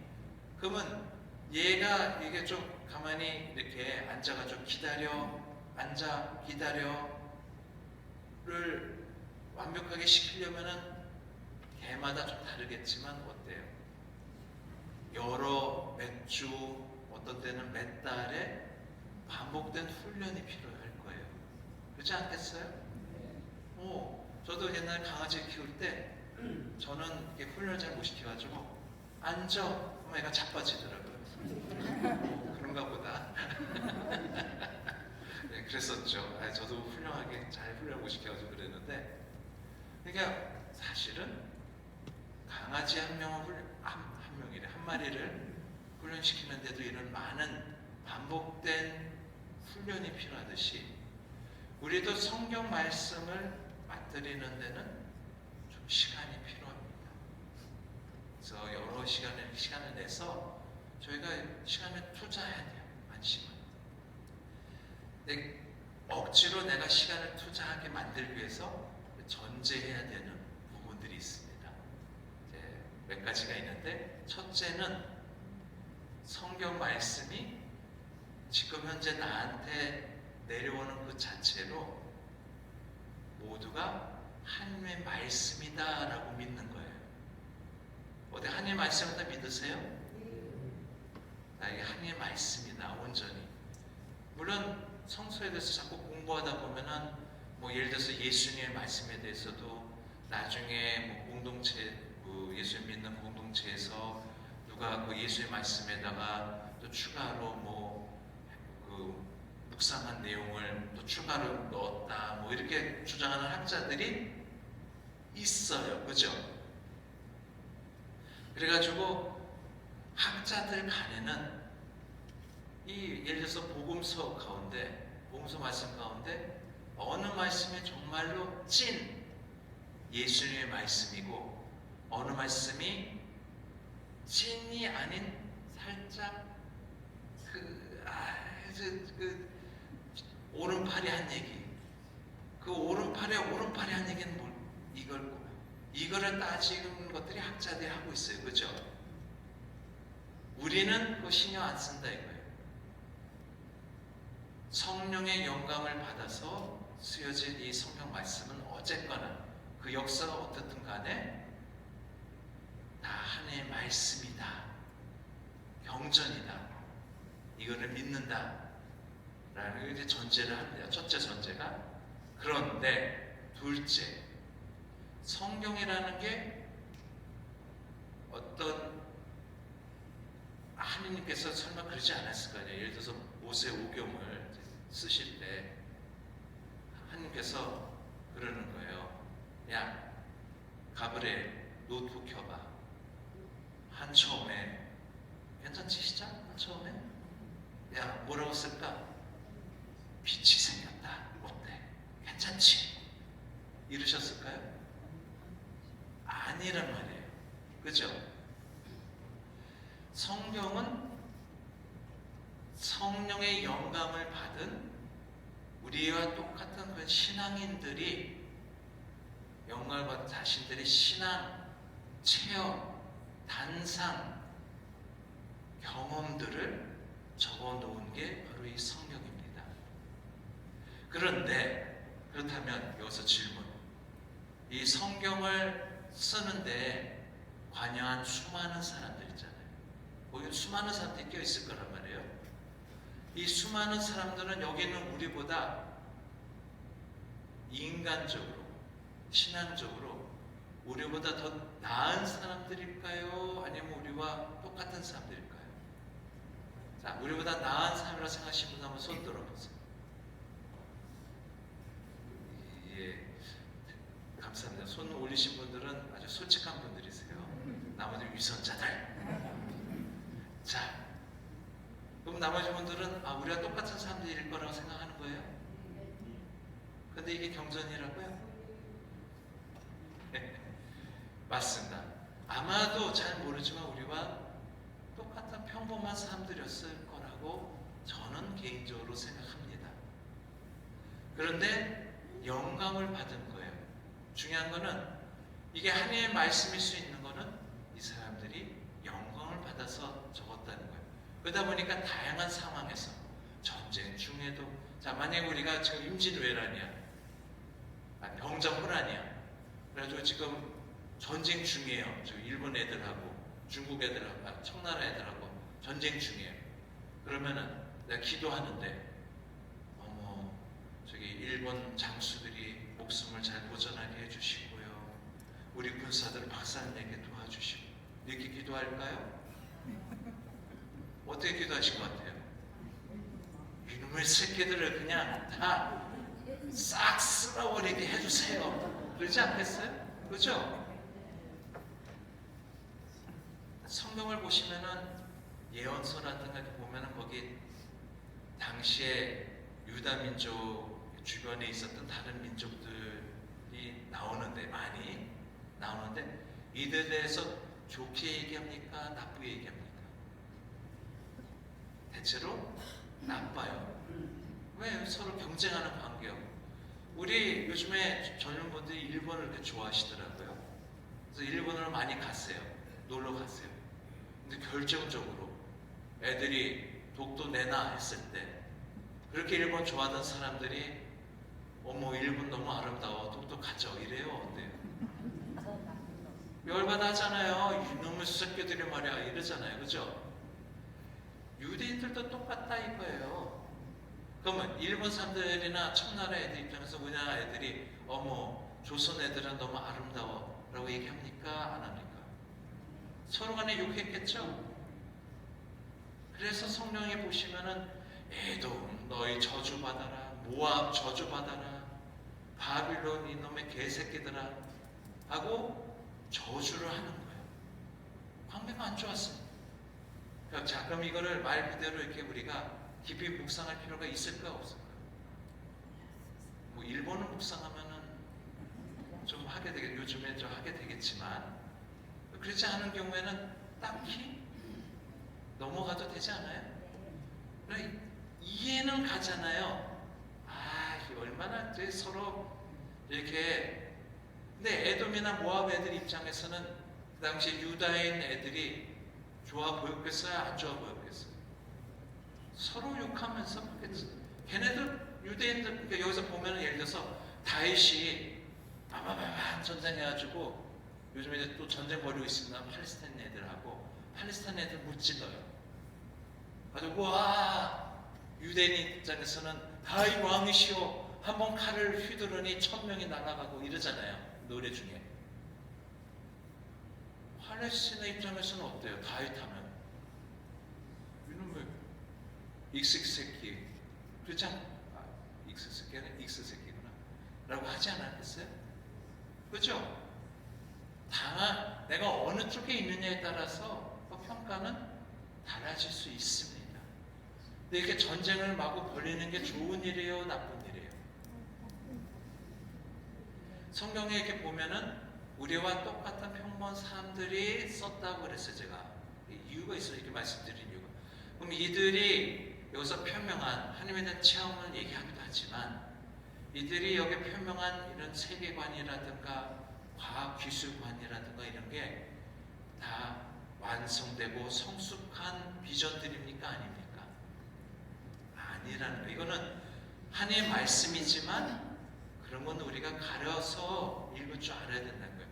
그러면 얘가 이게 좀 가만히 이렇게 앉아가지고 기다려, 앉아, 기다려를 완벽하게 시키려면은 개마다 좀 다르겠지만 어때요? 몇 주, 어떤 때는 몇 달에 반복된 훈련이 필요할 거예요. 그렇지 않겠어요? 저도 옛날 강아지 키울 때 저는 이렇게 훈련을 잘 못 시켜가지고 앉아 하면 애가 자빠지더라고요. 그런가 보다. 네, 그랬었죠. 저도 훌륭하게 잘 훈련을 못 시켜가지고 그랬는데, 그러니까 사실은 강아지 한 마리를 훈련시키는데도 이런 많은 반복된 훈련이 필요하듯이 우리도 성경 말씀을 맞들이는 데는 좀 시간이 필요합니다. 그래서 여러 시간을 내서 저희가 시간을 투자해야 돼요. 안심은. 근데 억지로 내가 시간을 투자하게 만들기 위해서 전제해야 되는 부분들이 있습니다. 이제 몇 가지가 있는데, 첫째는 성경 말씀이 지금 현재 나한테 내려오는 그 자체로 모두가 하나님의 말씀이다라고 믿는 거예요. 어디 하나님의 말씀을 다 믿으세요? 나에게 하나님의 말씀이다 온전히. 물론 성서에 대해서 자꾸 공부하다 보면은 뭐 예를 들어서 예수님의 말씀에 대해서도 나중에 뭐 공동체, 예수 믿는 공동체에서 누가 그 예수의 말씀에다가 또 추가로 묵상한 내용을 또 추가로 넣었다, 뭐 이렇게 주장하는 학자들이 있어요. 그죠? 그래가지고 학자들 간에는 예를 들어서 복음서 말씀 가운데 어느 말씀이 정말로 찐 예수님의 말씀이고 어느 말씀이 찐이 아닌 살짝 오른팔이 한 얘기, 그 오른팔에 한 얘기는 이거를 따지는 것들이 학자들이 하고 있어요. 그죠? 우리는 그거 신경 안 쓴다 이거예요. 성령의 영감을 받아서 쓰여진 이 성경 말씀은 어쨌거나 그 역사가 어떻든 간에 다 하나님의 말씀이다, 경전이다, 이거를 믿는다 라는 이제 전제를 합니다. 첫째 전제가. 그런데 둘째, 성경이라는 게 어떤 하느님께서 설마 그러지 않았을 거 아니에요. 예를 들어서 모세 오경을 쓰실 때 하느님께서 그러는 거예요. 야, 가브리엘 노트북 켜봐. 한 처음에 괜찮지 시작? 한 처음에 야, 뭐라고 쓸까? 빛이 생겼다. 어때? 괜찮지? 이러셨을까요? 아니란 말이에요. 그죠? 성경은 성령의 영감을 받은 우리와 똑같은 그 신앙인들이 영감을 받은 자신들의 신앙, 체험, 단상, 경험들을 적어놓은 게 바로 이 성경입니다. 그런데 그렇다면 여기서 질문. 이 성경을 쓰는데 관여한 수많은 사람들 있잖아요. 거기 수많은 사람들이 껴있을 거란 말이에요. 이 수많은 사람들은 여기는 우리보다 인간적으로, 신앙적으로 우리보다 더 나은 사람들일까요? 아니면 우리와 똑같은 사람들일까요? 자, 우리보다 나은 사람이라고 생각하시는 분 한번 손 들어보세요. 예, 감사합니다. 손 올리신 분들은 아주 솔직한 분들이세요. 나머지 위선자들. 자, 그럼 나머지 분들은 우리와 똑같은 사람들일 거라고 생각하는 거예요? 근데 이게 경전이라고요? 맞습니다. 아마도 잘 모르지만 우리와 똑같은 평범한 사람들이었을 거라고 저는 개인적으로 생각합니다. 그런데 영감을 받은 거예요. 중요한 거는 이게 하나님의 말씀일 수 있는 거는 이 사람들이 영감을 받아서 적었다는 거예요. 그러다 보니까 다양한 상황에서 전쟁 중에도, 자, 만약에 우리가 지금 임진왜란이야, 병자호란이야, 그래가지고 지금 전쟁 중이에요. 저 일본 애들하고 중국 애들하고 청나라 애들하고 전쟁 중이에요. 그러면은 내가 기도하는데 어머, 저기 일본 장수들이 목숨을 잘 보존하게 해주시고요, 우리 군사들 박살내게 도와주시고, 이렇게 기도할까요? 어떻게 기도하실 것 같아요? 이놈의 새끼들을 그냥 다 싹 쓸어버리게 해주세요. 그러지 않겠어요? 그렇죠? 성경을 보시면은 예언서라든가 보면은 거기 당시에 유다 민족 주변에 있었던 다른 민족들이 나오는데, 많이 나오는데, 이들에 대해서 좋게 얘기합니까? 나쁘게 얘기합니까? 대체로 나빠요. 왜? 서로 경쟁하는 관계요. 우리 요즘에 젊은 분들이 일본을 이렇게 좋아하시더라고요. 그래서 일본으로 많이 갔어요. 놀러 갔어요. 근데 결정적으로 애들이 독도 내놔 했을 때 그렇게 일본 좋아하던 사람들이 어머, 일본 너무 아름다워, 독도 가죠, 이래요? 어때요? 열받아 하잖아요. 이놈의 새끼들이 말이야, 이러잖아요. 그죠? 유대인들도 똑같다 이거예요. 그러면 일본 사람들이나 청나라 애들 입장에서 우리나라 애들이 어머, 조선 애들은 너무 아름다워 라고 얘기합니까? 안 합니까? 서로 간에 욕했겠죠? 그래서 성경에 보시면은 에돔 너희 저주받아라, 모압 저주받아라, 바빌론 이놈의 개새끼들아 하고 저주를 하는 거예요. 관계가 안 좋았어요. 자, 그럼 이거를 말 그대로 이렇게 우리가 깊이 묵상할 필요가 있을까 없을까? 뭐 일본을 묵상하면은 좀 하게 되겠, 요즘에 좀 하게 되겠지만, 그렇지 않은 경우에는 딱히 넘어가도 되지 않아요? 이해는 가잖아요. 얼마나 서로 이렇게. 근데 에돔이나 모압 애들 입장에서는 그 당시에 유다인 애들이 좋아 보였겠어요? 안 좋아 보였겠어요? 서로 욕하면서 그랬어요. 걔네들 유대인들, 그러니까 여기서 보면은 예를 들어서 다윗이 바바바바 전쟁해가지고 요즘에 이제 또 전쟁 벌이고 있습니다. 팔레스타인 애들하고 팔레스타인 애들 무찔러요. 아주 와 유대인 입장에서는 다윗 왕이시오 한번 칼을 휘두르니 1000명이 날아가고 이러잖아요. 노래 중에. 팔레스타인 입장에서는 어때요? 다윗 하면 이놈의 익스새끼 그렇지 않아? 익스새끼가 아니라 익스새끼구나 라고 하지 않았겠어요? 그죠? 다만 내가 어느 쪽에 있느냐에 따라서 평가는 달라질 수 있습니다. 근데 이렇게 전쟁을 마구 벌이는 게 좋은 일이에요? 나쁜 일이에요? 성경에 이렇게 보면은 우리와 똑같은 평범한 사람들이 썼다고 그랬어요. 제가 이유가 있어요. 이렇게 말씀드린 이유가. 그럼 이들이 여기서 표명한 하나님에 대한 체험을 얘기하기도 하지만 이들이 여기 표명한 이런 세계관이라든가 과학 기술관이라든가 이런 게 다 완성되고 성숙한 비전들입니까? 아닙니까? 아니라는 거예요. 이거는 하나님의 말씀이지만 그런 건 우리가 가려서 읽을 줄 알아야 된다는 거예요.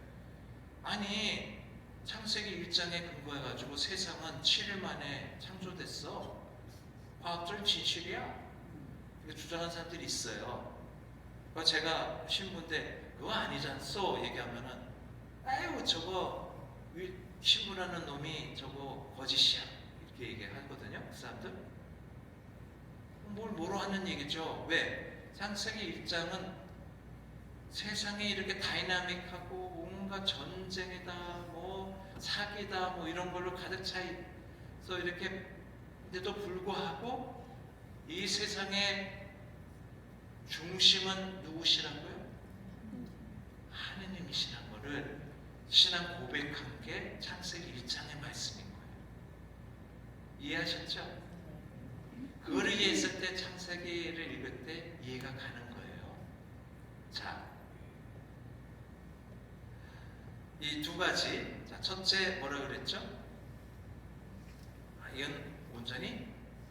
아니 창세기 1장에 근거해가지고 세상은 7일 만에 창조됐어. 과학적 진실이야. 이거 주장하는 사람들이 있어요. 제가 신부인데 그거 아니잖소 얘기하면은 아유 저거 신부라는 놈이 저거 거짓이야 이렇게 얘기하거든요. 그 사람들 뭘 뭐로 하는 얘기죠. 왜? 창세기 1장은 세상에 이렇게 다이나믹하고 온갖 전쟁이다 뭐 사기다 뭐 이런 걸로 가득 차 있어 이렇게 인데도 불구하고 이 세상의 중심은 누구시라고요? 하느님이시란 거를 신앙 고백한 게 창세기 1장의 말씀인 거예요. 이해하셨죠? 그거를 이해했을 때 창세기를 읽을 때 이해가 가는 거예요. 자, 이 두 가지. 자, 첫째 뭐라 그랬죠? 이건 온전히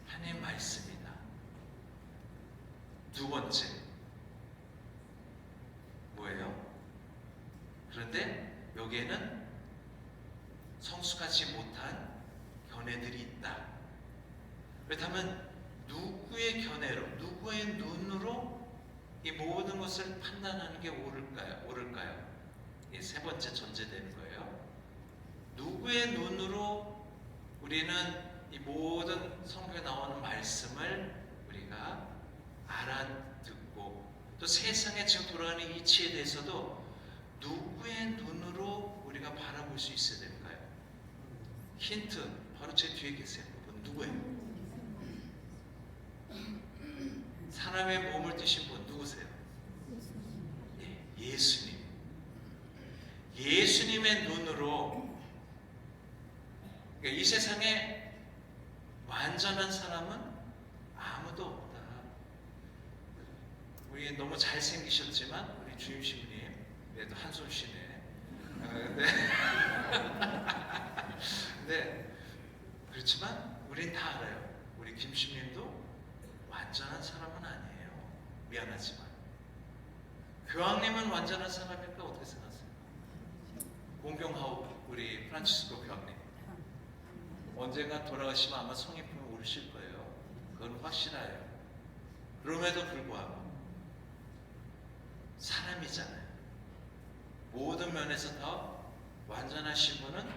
하나님의 말씀이다. 두 번째 뭐예요? 그런데 여기에는 성숙하지 못한 견해들이 있다. 그렇다면 누구의 견해로, 누구의 눈으로 이 모든 것을 판단하는 게 옳을까요? 이게 세 번째 전제되는 거예요. 누구의 눈으로 우리는 이 모든 성경에 나오는 말씀을 우리가 알아듣고 또 세상에 지금 돌아가는 이치에 대해서도 누구의 눈으로 우리가 바라볼 수 있어야 될까요? 힌트 바로 제 뒤에 계세요. 그분 누구예요? 사람의 몸을 띠신 분 누구세요? 네, 예수님. 예수님의 눈으로 그러니까 이 세상에 완전한 사람은 아무도 없다. 우리 너무 잘생기셨지만 우리 주임 신부님 그래도 한손 쉬네. 네. 그렇지만 우린 다 알아요. 우리 김신님도 완전한 사람은 아니에요. 미안하지만. 교황님은 완전한 사람일까? 어떻게 생각하세요? 공경하오 우리 프란치스코 교황님. 언젠가 돌아가시면 아마 성인품에 오르실 거예요. 그건 확실해요. 그럼에도 불구하고 사람이잖아요. 모든 면에서 더 완전하신 분은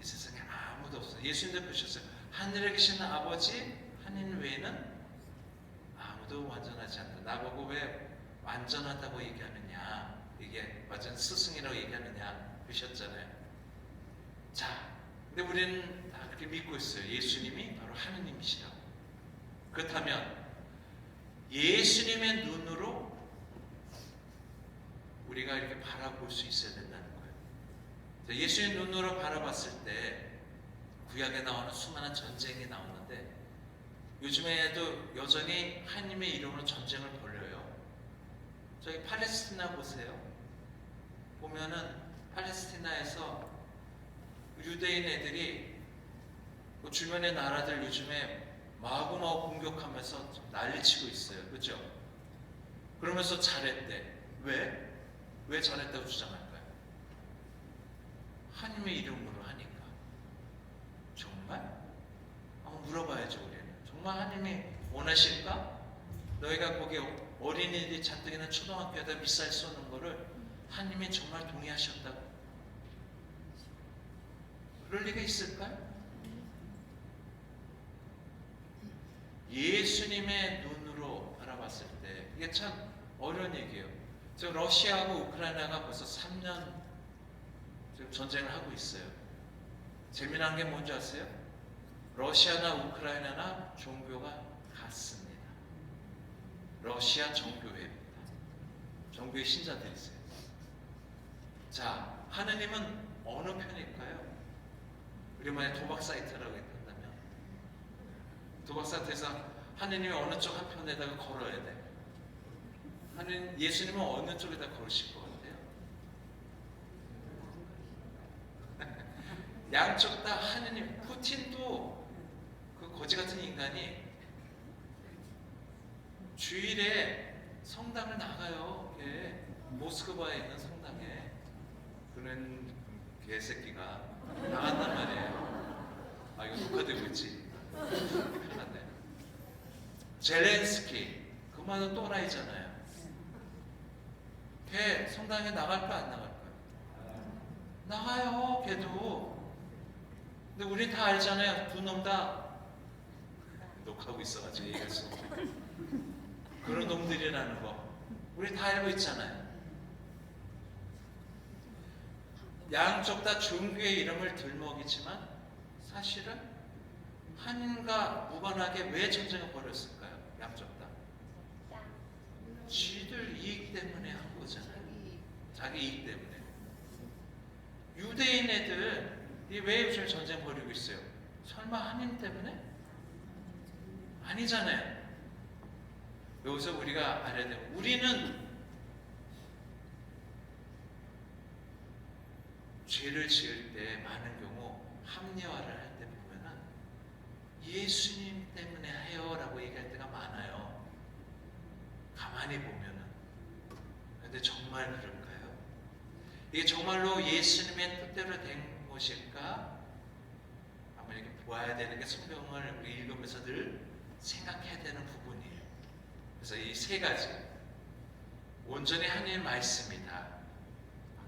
이 세상에 아무도 없어요. 예수님도 보셨어요. 하늘에 계신 아버지 하나님 외에는 아무도 완전하지 않다. 나보고 왜 완전하다고 얘기하느냐, 이게 완전 스승이라고 얘기하느냐 그러셨잖아요. 자, 근데 우리는 다 그렇게 믿고 있어요. 예수님이 바로 하느님이시라고. 그렇다면 예수님의 눈으로 우리가 이렇게 바라볼 수 있어야 된다는 거예요. 예수의 눈으로 바라봤을 때 구약에 나오는 수많은 전쟁이 나오는데 요즘에도 여전히 하나님의 이름으로 전쟁을 벌여요. 저기 팔레스티나 보세요. 보면은 팔레스티나에서 유대인 애들이 그 주변의 나라들 요즘에 마구마구 공격하면서 난리치고 있어요. 그렇죠? 그러면서 잘했대. 왜? 왜 잘했다고 주장할까요? 하나님의 이름으로 하니까. 정말? 한번 물어봐야죠, 우리는. 정말 하나님이 원하실까? 너희가 거기 어린이들이 잔뜩 있는 초등학교에다 미사일 쏘는 거를 하나님이 정말 동의하셨다고? 그럴 리가 있을까요? 예수님의 눈으로 바라봤을 때 이게 참 어려운 얘기예요. 지금 러시아하고 우크라이나가 벌써 3년 지금 전쟁을 하고 있어요. 재미난 게 뭔지 아세요? 러시아나 우크라이나나 종교가 같습니다. 러시아 정교회입니다. 정교회 신자들이 있어요. 자, 하느님은 어느 편일까요? 우리 만약 도박 사이트라고 했다면 도박 사이트에서 하느님이 어느 쪽 한 편에다가 걸어야 돼. 하느님, 예수님은 어느 쪽에다 걸으실 것 같아요? 양쪽 다 하느님. 푸틴도 그 거지 같은 인간이 주일에 성당을 나가요. 예. 모스크바에 있는 성당에. 그런 개새끼가 나간단 말이에요. 아, 이거 녹화되고 있지? 편한데. 젤렌스키, 그만은 또라이잖아요. 걔 성당에 나갈까 안 나갈까요? 나가요, 걔도. 근데 우리 다 알잖아요. 두 놈 다 녹화하고 있어가지고 얘기할 수 없죠. 그런 놈들이라는 거 우리 다 알고 있잖아요. 양쪽 다 종교의 이름을 들먹이지만 사실은 하나님과 무관하게 왜 전쟁을 벌였을까요? 양쪽 다 지들 이익 때문에 한 거잖아요. 자기 이익 때문에. 유대인 애들 왜 요즘 전쟁 벌이고 있어요? 설마 하나님 때문에? 아니잖아요. 여기서 우리가 알아야 돼요. 우리는 죄를 지을 때 많은 경우 합리화를 할 때 보면은 예수님 때문에 해요 라고 얘기할 때가 많아요. 가만히 보면은. 근데 정말 그럴까요? 이게 정말로 예수님의 뜻대로 된 것일까? 한번 이렇게 보아야 되는 게 성경을 우리 읽으면서 늘 생각해야 되는 부분이에요. 그래서 이 세 가지 온전히 하나님의 말씀이다.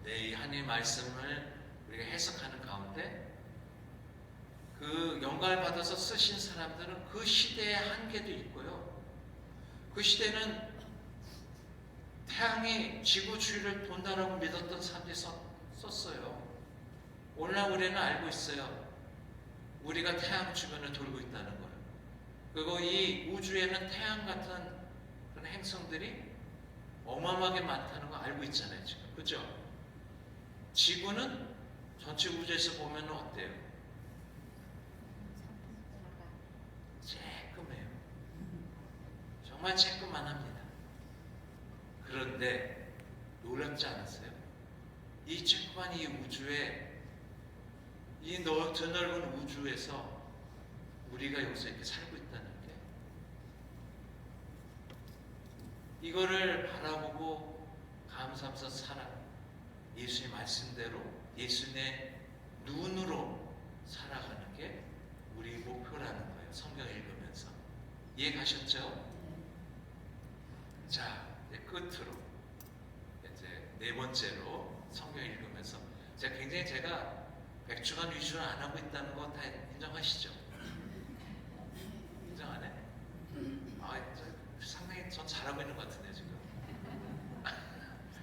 이 하나님의 말씀을 우리가 해석하는 가운데 그 영광을 받아서 쓰신 사람들은 그 시대의 한계도 있고요. 그 시대는 태양이 지구 주위를 돈다라고 믿었던 사람들이 썼어요. 오늘날 우리는 알고 있어요. 우리가 태양 주변을 돌고 있다는 걸. 그리고 이 우주에는 태양 같은 그런 행성들이 어마어마하게 많다는 거 알고 있잖아요, 지금. 그죠? 지구는 전체 우주에서 보면 어때요? 쬐끔해요. 정말 쬐끔만 합니다. 그런데 놀랍지 않았어요? 이 쬐끔한 이 우주에, 이 드넓은 우주에서 우리가 여기서 이렇게 살고 있다는 게, 이거를 바라보고 감사하면서 예수의 말씀대로 예수님의 눈으로 살아가는 게 우리 목표라는 거예요. 성경 읽으면서. 이해 가셨죠? 자, 이제 끝으로 이제 네 번째로 성경 읽으면서 제가 백주간 위주로 안 하고 있다는 거 다 인정하시죠? 인정 안 해? 상당히 전 잘하고 있는 것 같은데 지금.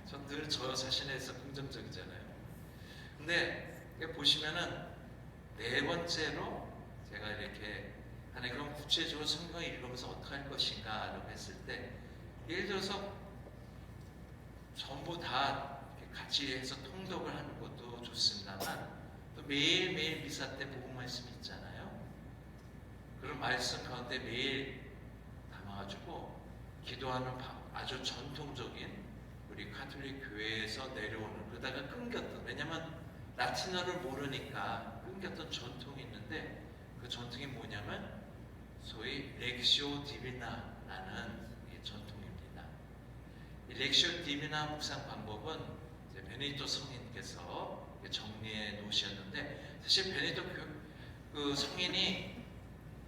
전 늘 저 자신에 대해서 긍정적이잖아요. 근데 보시면은 네 번째로 제가 이렇게 그럼 구체적으로 성경을 읽으면서 어떻게 할 것인가 라고 했을 때, 예를 들어서 전부 다 같이 해서 통독을 하는 것도 좋습니다만 또 매일매일 미사 때 복음 말씀 있잖아요. 그런 말씀 가운데 매일 담아가지고 기도하는 아주 전통적인 우리 가톨릭 교회에서 내려오는, 그러다가 끊겼던, 왜냐면 라틴어를 모르니까 끊겼던 전통이 있는데, 그 전통이 뭐냐면 소위 렉시오 디비나라는 전통입니다. 이 렉시오 디비나 묵상 방법은 베네디토 성인께서 정리해 놓으셨는데, 사실 베네디토 그 성인이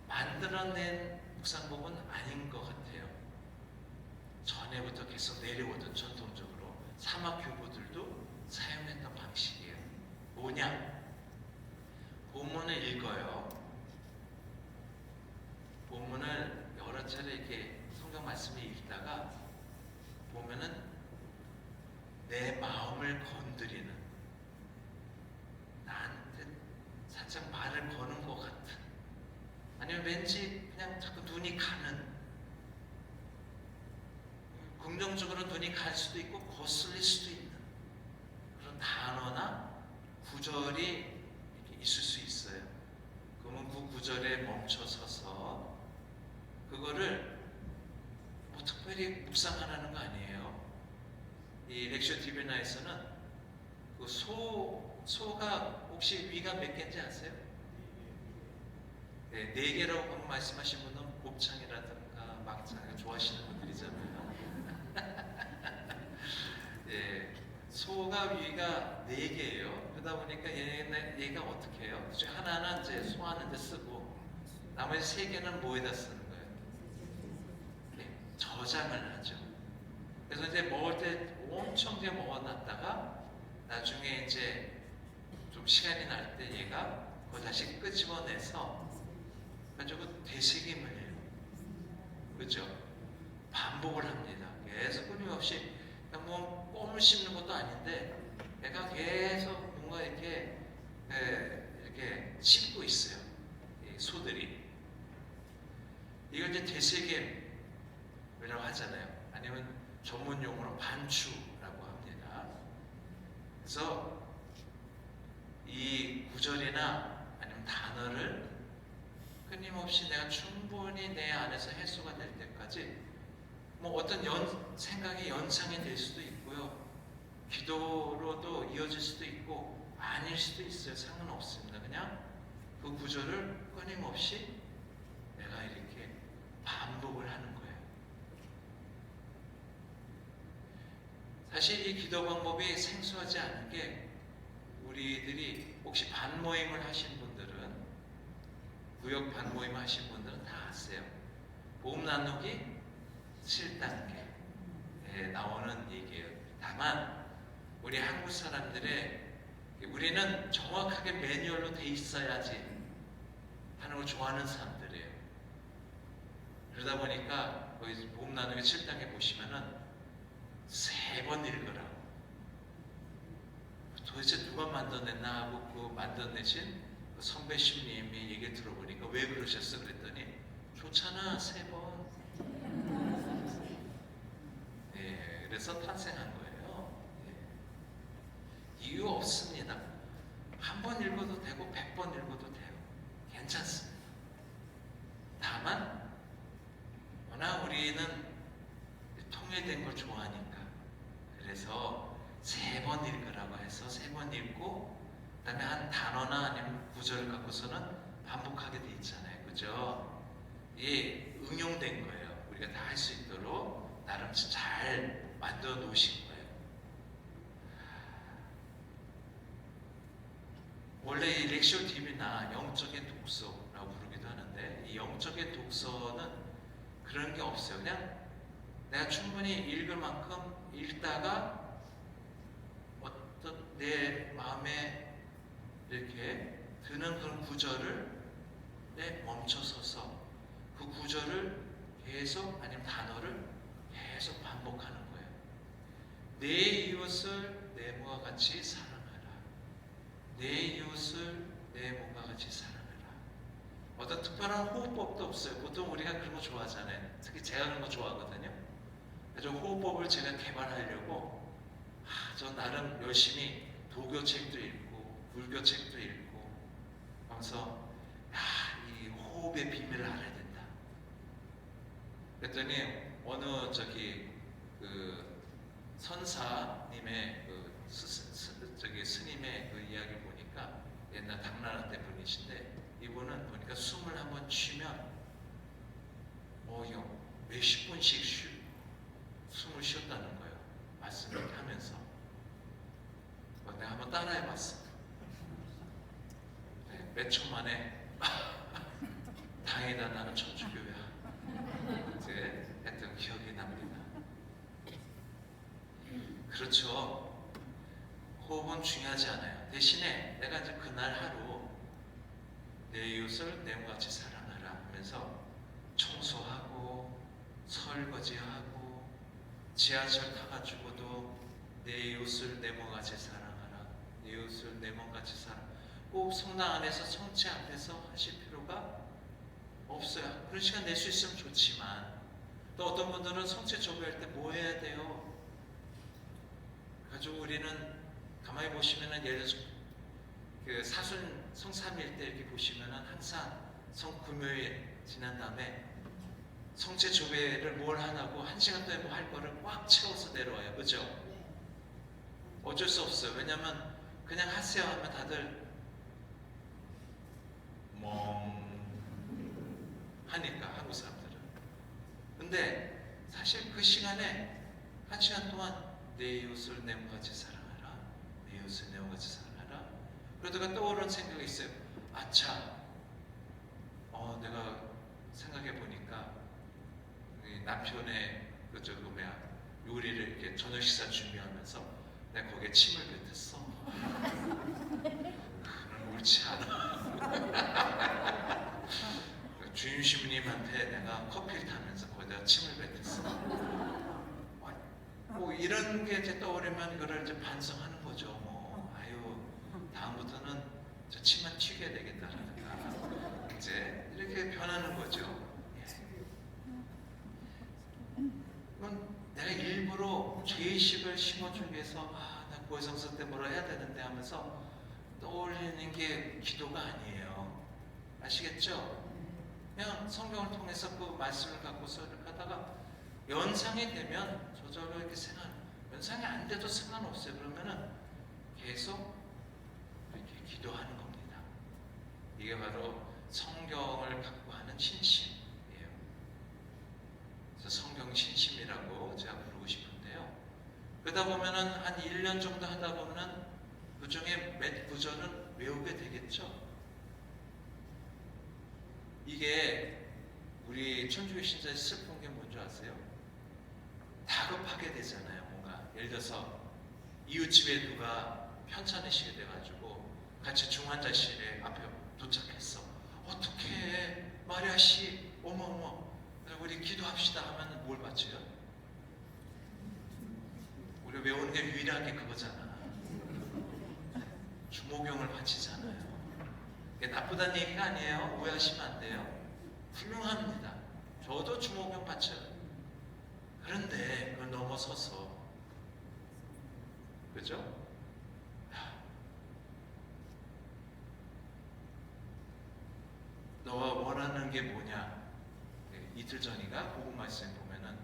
만들어낸 묵상법은 아닌 것 같아요. 전에부터 계속 내려오던 전통적으로 사막 교부들도 사용했던 방식이에요. 뭐냐? 본문을 읽어요. 본문을 여러 차례 이렇게 성경 말씀을 읽다가 보면은 내 마음을 건드리는, 나한테 살짝 말을 거는 것 같은, 아니면 왠지 그냥 자꾸 눈이 가는, 긍정적으로 눈이 갈 수도 있고 거슬릴 수도 있는 그런 단어나 구절이 이렇게 있을 수 있어요. 그러면 그 구절에 멈춰서서 그거를 뭐 특별히 묵상하라는 거 아니에요. 이 렉시오 디비나에서는 그 소가 혹시 위가 몇 개인지 아세요? 네, 4개라고 말씀하신 분은 곱창이라든가 막창 좋아하시는 분들이잖아요. 예, 소가 위가 4개예요. 그러다 보니까 얘가 어떻게 해요? 그중 하나는 이제 소화하는 데 쓰고 나머지 3개는 뭐에다 쓰는 거예요? 네, 저장을 하죠. 그래서 이제 먹을 때 엄청 이제 먹어놨다가 나중에 이제 좀 시간이 날 때 얘가 그걸 다시 끄집어내서 가지고 되새김을 해요. 그죠? 반복을 합니다. 계속 끊임없이 뭐 껌을 씹는 것도 아닌데 얘가 계속 뭔가 이렇게 씹고 있어요. 이 소들이. 이걸 이제 되새김이라고 하잖아요. 아니면 전문 용어로 반추라고 합니다. 그래서 이 구절이나 아니면 단어를 끊임없이 내가 충분히 내 안에서 해소가 될 때까지 뭐 어떤 생각의 연상이 될 수도 있고요. 기도로도 이어질 수도 있고 아닐 수도 있어요. 상관없습니다. 그냥 그 구절을 끊임없이 내가 이렇게 반복을 하는 거예요. 사실 이 기도 방법이 생소하지 않은 게 우리들이 혹시 반모임을 하신 분들은 구역 반모임 하신 분들은 다 아세요. 보험 나누기 7단계에 나오는 얘기예요. 다만 우리 한국 사람들의 우리는 정확하게 매뉴얼로 돼 있어야지 하는 걸 좋아하는 사람들이에요. 그러다 보니까 거기 보험 나누기 7단계 보시면은 3번 읽으라고. 도대체 누가 만들어냈나 하고 그 만들어내신 그 선배 신님이 얘기 들어보니까 왜 그러셨어? 그랬더니 좋잖아 3번. 네, 그래서 탄생한 거예요. 네. 이유 없습니다. 한 번 읽어도 되고 100번 읽어도 돼요. 괜찮습니다. 다만 워낙 우리는 통일된 걸 좋아하니까 그래서 3번 읽으라고 해서 3번 읽고 그 다음에 한 단어나 아니면 구절을 갖고서는 반복하게 돼 있잖아요. 그죠? 이게 응용된 거예요. 우리가 다 할 수 있도록 나름 잘 만들어 놓으신 거예요. 원래 이 렉시오 TV나 영적인 독서라고 부르기도 하는데 이 영적인 독서는 그런 게 없어요. 그냥 내가 충분히 읽을 만큼 읽다가 어떤 내 마음에 이렇게 드는 그런 구절을 멈춰서서 그 구절을 계속 아니면 단어를 계속 반복하는 거예요. 내 이웃을 내 몸과 같이 사랑하라. 내 이웃을 내 몸과 같이 사랑하라. 어떤 특별한 호흡법도 없어요. 보통 우리가 그런 거 좋아하잖아요. 특히 제가 그런 거 좋아하거든요. 그래서 호흡법을 제가 개발하려고 저 나름 열심히 도교책도 읽고 불교책도 읽고 하면서 이 호흡의 비밀을 알아야 된다. 그랬더니 어느 그 선사님의 스님의 그 이야기를 보니까 옛날 당나라 때 분이신데 이분은 보니까 숨을 한번 쉬면 몇십 분씩 숨을 쉬었다는 거예요. 말씀을 하면서. 따라해봤어. 네, 몇 초 만에 다행이다 나는 천주교야 이제 했던 기억이 납니다. 그렇죠. 호흡은 중요하지 않아요. 대신에 내가 이제 그날 하루 내 이웃을 내 몸같이 사랑하라 하면서 청소하고 설거지하고 지하철 타가지고도 내 이웃을 내 몸같이 사랑하라. 내 이웃을 내 몸같이 사랑. 꼭 성당 안에서 성체 앞에서 하실 필요가 없어요. 그런 시간 낼 수 있으면 좋지만 또 어떤 분들은 성체 조배할 때 뭐 해야 돼요? 가지고 우리는 가만히 보시면은 예를 들어서 그 사순 성삼일 때 이렇게 보시면은 항상 성금요일 지난 다음에 성체 조배를 뭘 하냐고 1시간 동안 뭐 할 거를 꽉 채워서 내려와요. 그죠? 어쩔 수 없어요. 왜냐면 그냥 하세요 하면 다들 멍 하니까 한국 사람들은. 근데 사실 그 시간에 1시간 동안 내 이웃을 내 몸같이 사랑하라. 내 이웃을 내 몸같이 사랑하라. 그러다가 떠오르는 생각이 있어요. 아차, 내가 생각해 보니까 남편의 그 뭐야 요리를 이렇게 저녁 식사 준비하면서 내가 거기에 침을 뱉었어. 그건 옳지 않아. 주임시부님한테 내가 커피를 타면서 거기다 침을 뱉었어. 뭐 이런 게 이제 떠오르면 이거를 이제 반성하는 거죠. 아유 다음부터는 저 침만 튀겨야 되겠다라든가 이제 이렇게 변하는 거죠. 내가 일부러 죄의식을 심어주기 위해서 나 고해성사 때 뭐라 해야 되는데 하면서 떠올리는 게 기도가 아니에요. 아시겠죠? 그냥 성경을 통해서 그 말씀을 갖고서 이렇게 하다가 연상이 되면 저절로 이렇게 연상이 안 돼도 상관없어요. 그러면은 계속 이렇게 기도하는 겁니다. 이게 바로 성경을 갖고 하는 신심. 성경 신심이라고 제가 부르고 싶은데요. 그러다 보면은 한 1년 정도 하다 보면은 그 중에 몇 구절은 외우게 되겠죠. 이게 우리 천주교 신자의 슬픈 게 뭔지 아세요? 다급하게 되잖아요. 뭔가 예를 들어서 이웃집에 누가 편찮으시게 돼가지고 같이 중환자실에 앞에 도착했어. 어떡해 마리아 씨 어머 우리 기도합시다 하면 뭘 받쳐요? 우리 외우는 게 유일한 게 그거잖아. 주모경을 바치잖아요. 이게 나쁘다는 얘기가 아니에요. 오해하시면 안 돼요. 훌륭합니다. 저도 주모경 바쳐요. 그런데 그걸 넘어서서 그죠? 너가 원하는 게 뭐냐? 이틀 전인가 복음 말씀 보면은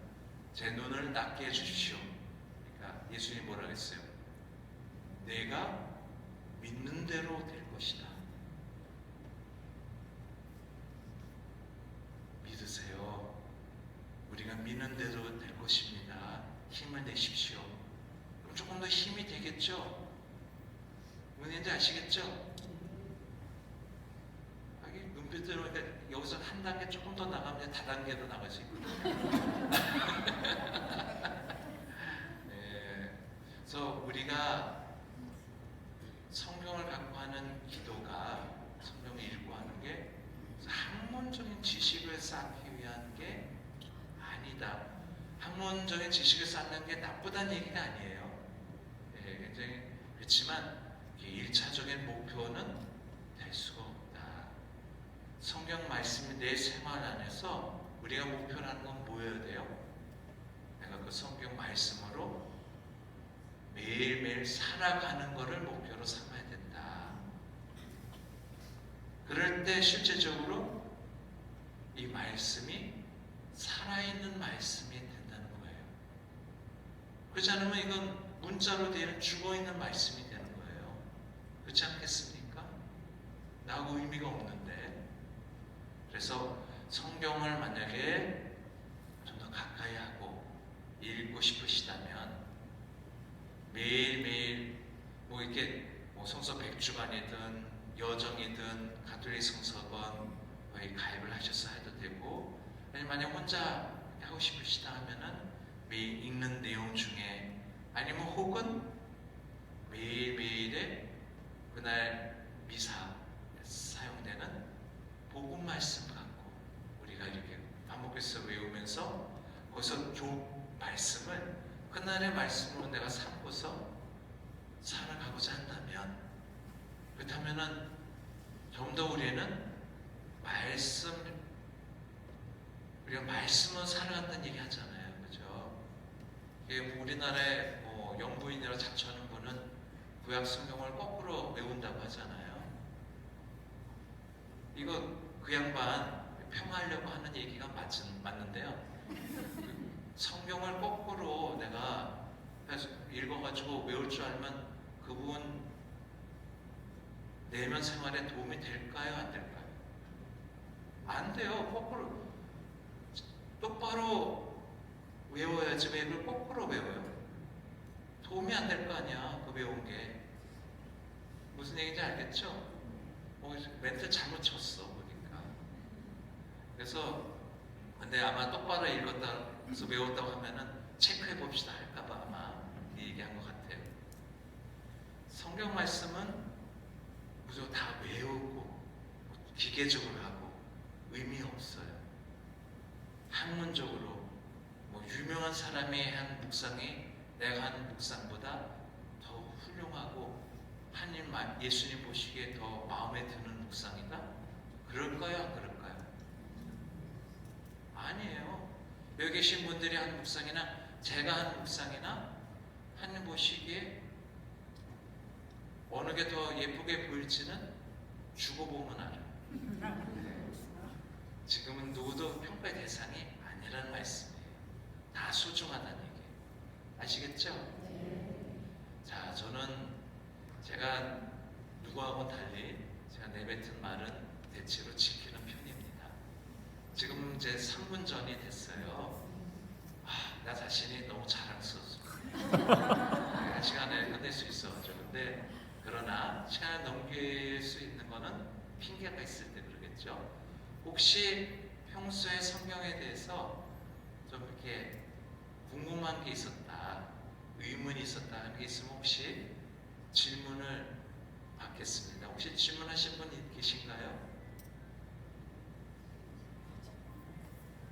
제 눈을 낫게 해주십시오. 그러니까 예수님이 뭐라 그랬어요? 내가 믿는 대로 될 것이다. 믿으세요. 우리가 믿는 대로 될 것입니다. 힘을 내십시오. 그럼 조금 더 힘이 되겠죠? 뭔지 아시겠죠? 눈빛으로 여기서 한 단계 조금 더 나가면 다단계로 나갈 수 있거든요. 네. 그래서 우리가 성경을 갖고 하는 기도가 성경을 읽고 하는 게 학문적인 지식을 쌓기 위한 게 아니다. 학문적인 지식을 쌓는 게 나쁘다는 얘기가 아니에요. 네, 굉장히 그렇지만 1차적인 목표는 될 수가 없다. 성경 말씀이 내 생활 안에서 우리가 목표로 하는 건 뭐여야 돼요? 내가 그 성경 말씀으로 매일매일 살아가는 것을 목표로 삼아야 된다. 그럴 때 실제적으로 이 말씀이 살아있는 말씀이 된다는 거예요. 그렇지 않으면 이건 문자로 되는 죽어있는 말씀이 되는 거예요. 그렇지 않겠습니까? 나하고 의미가 없는데. 그래서 성경을 만약에 좀 더 가까이 하고 읽고 싶으시다면 매일매일 뭐 이렇게 뭐 성서 백주간이든 여정이든 가톨릭 성서관에 가입을 하셔서 해도 되고, 아니면 만약 혼자 하고 싶으시다 하면은 매일 읽는 내용 중에, 아니면 혹은 매일매일의 그날 미사 사용되는 복음 말씀 갖고 우리가 이렇게 반복해서 외우면서 거기서 교 말씀을 그날의 말씀으로 내가 삼고서 살아가고자 한다면, 그렇다면은 좀 더 우리가 말씀으로 살아간다는 얘기 하잖아요. 그죠? 우리나라에 뭐 영부인이라고 자처하는 분은 구약 성경을 거꾸로 외운다고 하잖아요. 이거 그 양반 폄하하려고 하는 얘기가 맞는데요. 성경을 거꾸로 내가 읽어가지고 외울 줄 알면 그분 내면 생활에 도움이 될까요? 안 될까요? 안 돼요. 거꾸로 똑바로 외워야지. 왜 그걸 거꾸로 외워요? 도움이 안 될 거 아니야. 그 외운 게 무슨 얘기인지 알겠죠? 멘트 잘못 쳤어 보니까. 그래서 근데 아마 똑바로 읽었다 그래서 외웠다고 하면은 체크해 봅시다 할까봐 아마 얘기한 것 같아요. 성경 말씀은 무조건 다 외우고 기계적으로 하고 의미 없어요. 학문적으로 뭐 유명한 사람이 한 묵상이 내가 하는 묵상보다 더 훌륭하고 하나님 예수님 보시기에 더 마음에 드는 묵상이다? 그럴까요? 안 그럴까요? 아니에요. 여기 계신 분들이 하는 묵상이나 제가 하는 묵상이나 하나님 보시기에 어느 게 더 예쁘게 보일지는 주고 보면 알아요. 지금은 누구도 평가의 대상이 아니라는 말씀이에요. 다 소중하다는 얘기. 아시겠죠? 자, 저는 제가 누구하고 달리 제가 내뱉은 말은 대체로 지키는 편입니다. 지금 이제 3분 전이 됐어요. 나 자신이 너무 자랑스러워서 시간을 끝낼 수 있어가지고. 근데 그러나 시간을 넘길 수 있는 거는 핑계가 있을 때 그러겠죠. 혹시 평소에 성경에 대해서 좀 이렇게 궁금한 게 있었다, 의문이 있었다 하는 게 있으면 혹시 질문을 받겠습니다. 혹시 질문하신 분 계신가요?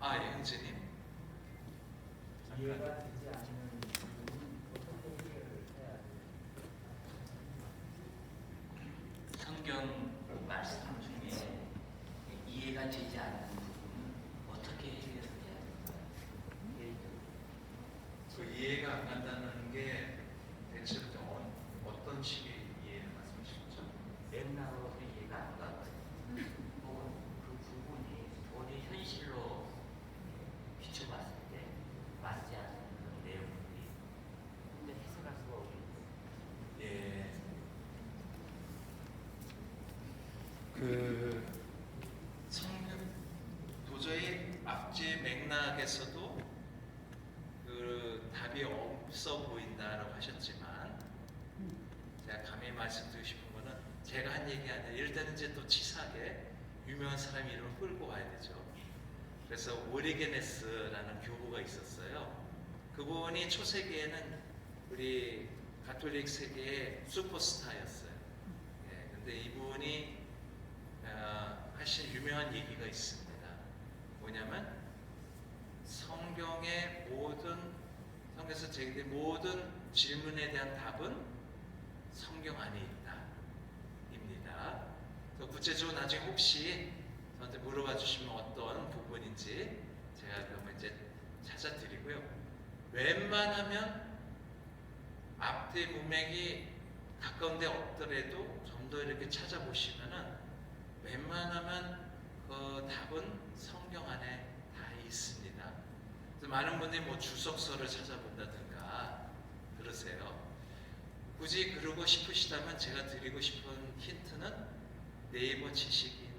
예, 형제님. 이해가 되지 않는 부분은 어떻게 해결을 해야 돼요? 성경 말씀 중에 이해가 되지 않는 부분은 어떻게 해결해야 될까요? 그 이해가 안 간다는 게 대체로 어떤 식의 이해 말씀이시죠? 맥락으로 이해가 안 가고요. 혹은 그 부분이 우리 현실로 비춰봤을 때 맞지 않는 그런 내용들이 근데 해석할 수가 없는 예. 성경 도저히 앞뒤 맥락에서도 그 답이 없어 보인다라고 하셨지만, 제가 감히 말씀드리고 싶은 거는 제가 한 얘기 아니라 일단 이제 또 치사하게 유명한 사람 이름을 끌고 와야 되죠. 그래서 오리게네스라는 교부가 있었어요. 그분이 초세기에는 우리 가톨릭 세계의 슈퍼스타였어요. 근데 이분이 하신 유명한 얘기가 있습니다. 뭐냐면 성경에서 제기된 모든 질문에 대한 답은 성경 안에 있다 입니다. 구체적으로 나중에 혹시 저한테 물어봐 주시면 어떤 부분인지 제가 그러면 이제 찾아드리고요. 웬만하면 앞뒤 문맥이 가까운데 없더라도 좀 더 이렇게 찾아보시면은 웬만하면 그 답은 성경 안에 다 있습니다. 그래서 많은 분들이 뭐 주석서를 찾아본다든가 그러세요. 굳이 그러고 싶으시다면 제가 드리고 싶은 힌트는 네이버 지식인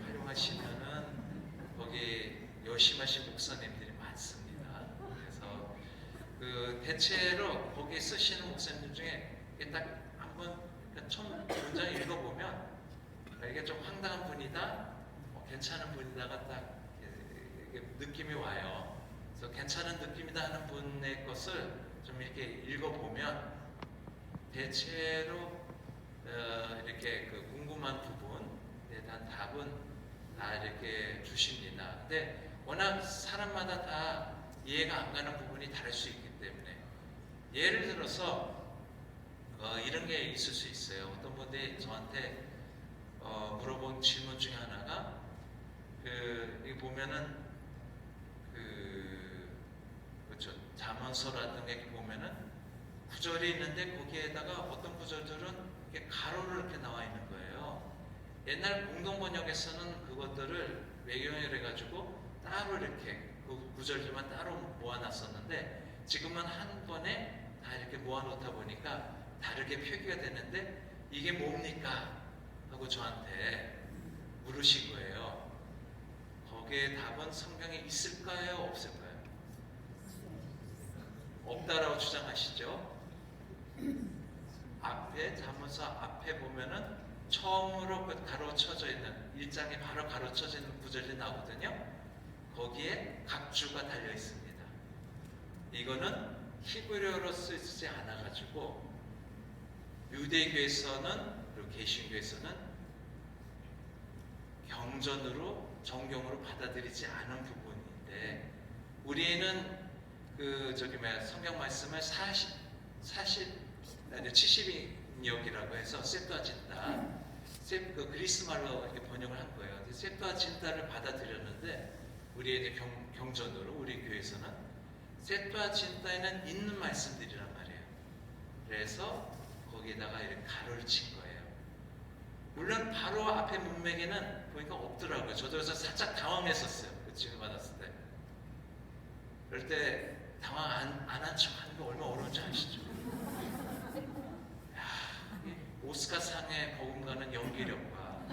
활용하시면은 거기 열심하신 목사님들이 많습니다. 그래서 그 대체로 거기에 쓰시는 목사님 중에 이게 딱 한번 처음 문장 읽어보면 이게 좀 황당한 분이다, 괜찮은 분이다가 딱 이게 느낌이 와요. 그래서 괜찮은 느낌이다 하는 분의 것을 좀 이렇게 읽어보면 대체로 이렇게 그 궁금한 부분에 대한 답은 다 이렇게 주십니다. 근데 워낙 사람마다 다 이해가 안 가는 부분이 다를 수 있기 때문에 예를 들어서 이런 게 있을 수 있어요. 어떤 분들이 저한테 물어본 질문 중에 하나가 여기 보면은 그렇죠, 잠언서라든가 이렇게 보면은 구절이 있는데 거기에다가 어떤 구절들은 이렇게 가로로 이렇게 나와 있는 거예요. 옛날 공동번역에서는 그것들을 외경을 해가지고 따로 이렇게 그 구절들만 따로 모아놨었는데 지금은 한 번에 다 이렇게 모아놓다 보니까 다르게 표기가 되는데 이게 뭡니까? 하고 저한테 물으신 거예요. 거기에 답은 성경에 있을까요? 없을까요? 없다라고 주장하시죠? 앞에 잠언서 앞에 보면은 처음으로 가로쳐져 있는 1장에 바로 가로쳐져 있는 구절이 나오거든요. 거기에 각주가 달려 있습니다. 이거는 히브리어로 쓰지 않아가지고 유대교에서는 그리고 개신교에서는 경전으로 정경으로 받아들이지 않은 부분인데 우리는 성경 말씀을 70인역이라고 해서 셉투아진타, 그리스 말로 이렇게 번역을 한 거예요. 셉투아진타를 받아들였는데 우리의 경전으로 우리 교회에서는 셉투아진타에는 있는 말씀들이란 말이에요. 그래서 거기에다가 이렇게 가로를 친 거예요. 물론 바로 앞에 문맥에는 보니까 없더라고요. 저도 그래서 살짝 당황했었어요. 그 질문 받았을 때. 그럴 때 당황 안 한 척 하는 게 얼마나 어려운지 아시죠? 오스카상의 버금가는 연기력과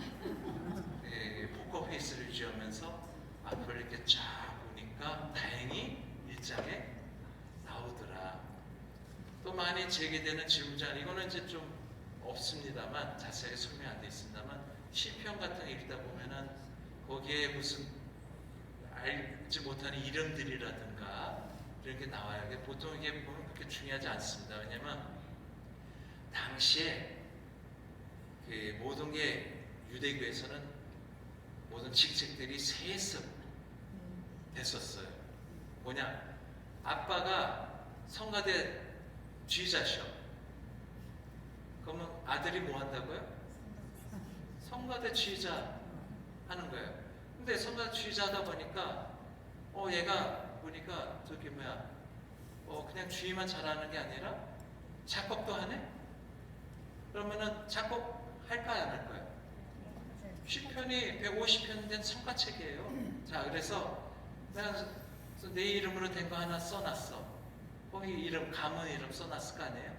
포커페이스를 유지하면서 앞을 이렇게 쫙 보니까 다행히 일장에 나오더라. 또 많이 제기되는 질문장, 이거는 이제 좀 없습니다만 자세하게 설명 안 돼 있습니다만 시편 같은 거 읽다 보면은 거기에 무슨 알지 못하는 이름들이라든가 이런 게 나와요. 보통 이게 보면 그렇게 중요하지 않습니다. 왜냐면 당시에 모든 게 유대교에서는 모든 직책들이 세습 됐었어요. 뭐냐? 아빠가 성가대 쥐자셔. 그러면 아들이 뭐 한다고요? 성가대 쥐자 하는 거예요. 근데 성가대 쥐자 하다 보니까 얘가 보니까 그냥 쥐만 잘하는 게 아니라 작곡도 하네? 그러면은 작곡할까 안 할까요? 시편이 150편 된 성가책이에요. 자, 그래서 내 이름으로 된 거 하나 써놨어. 거기 이름, 가문 이름 써놨을 거 아니에요?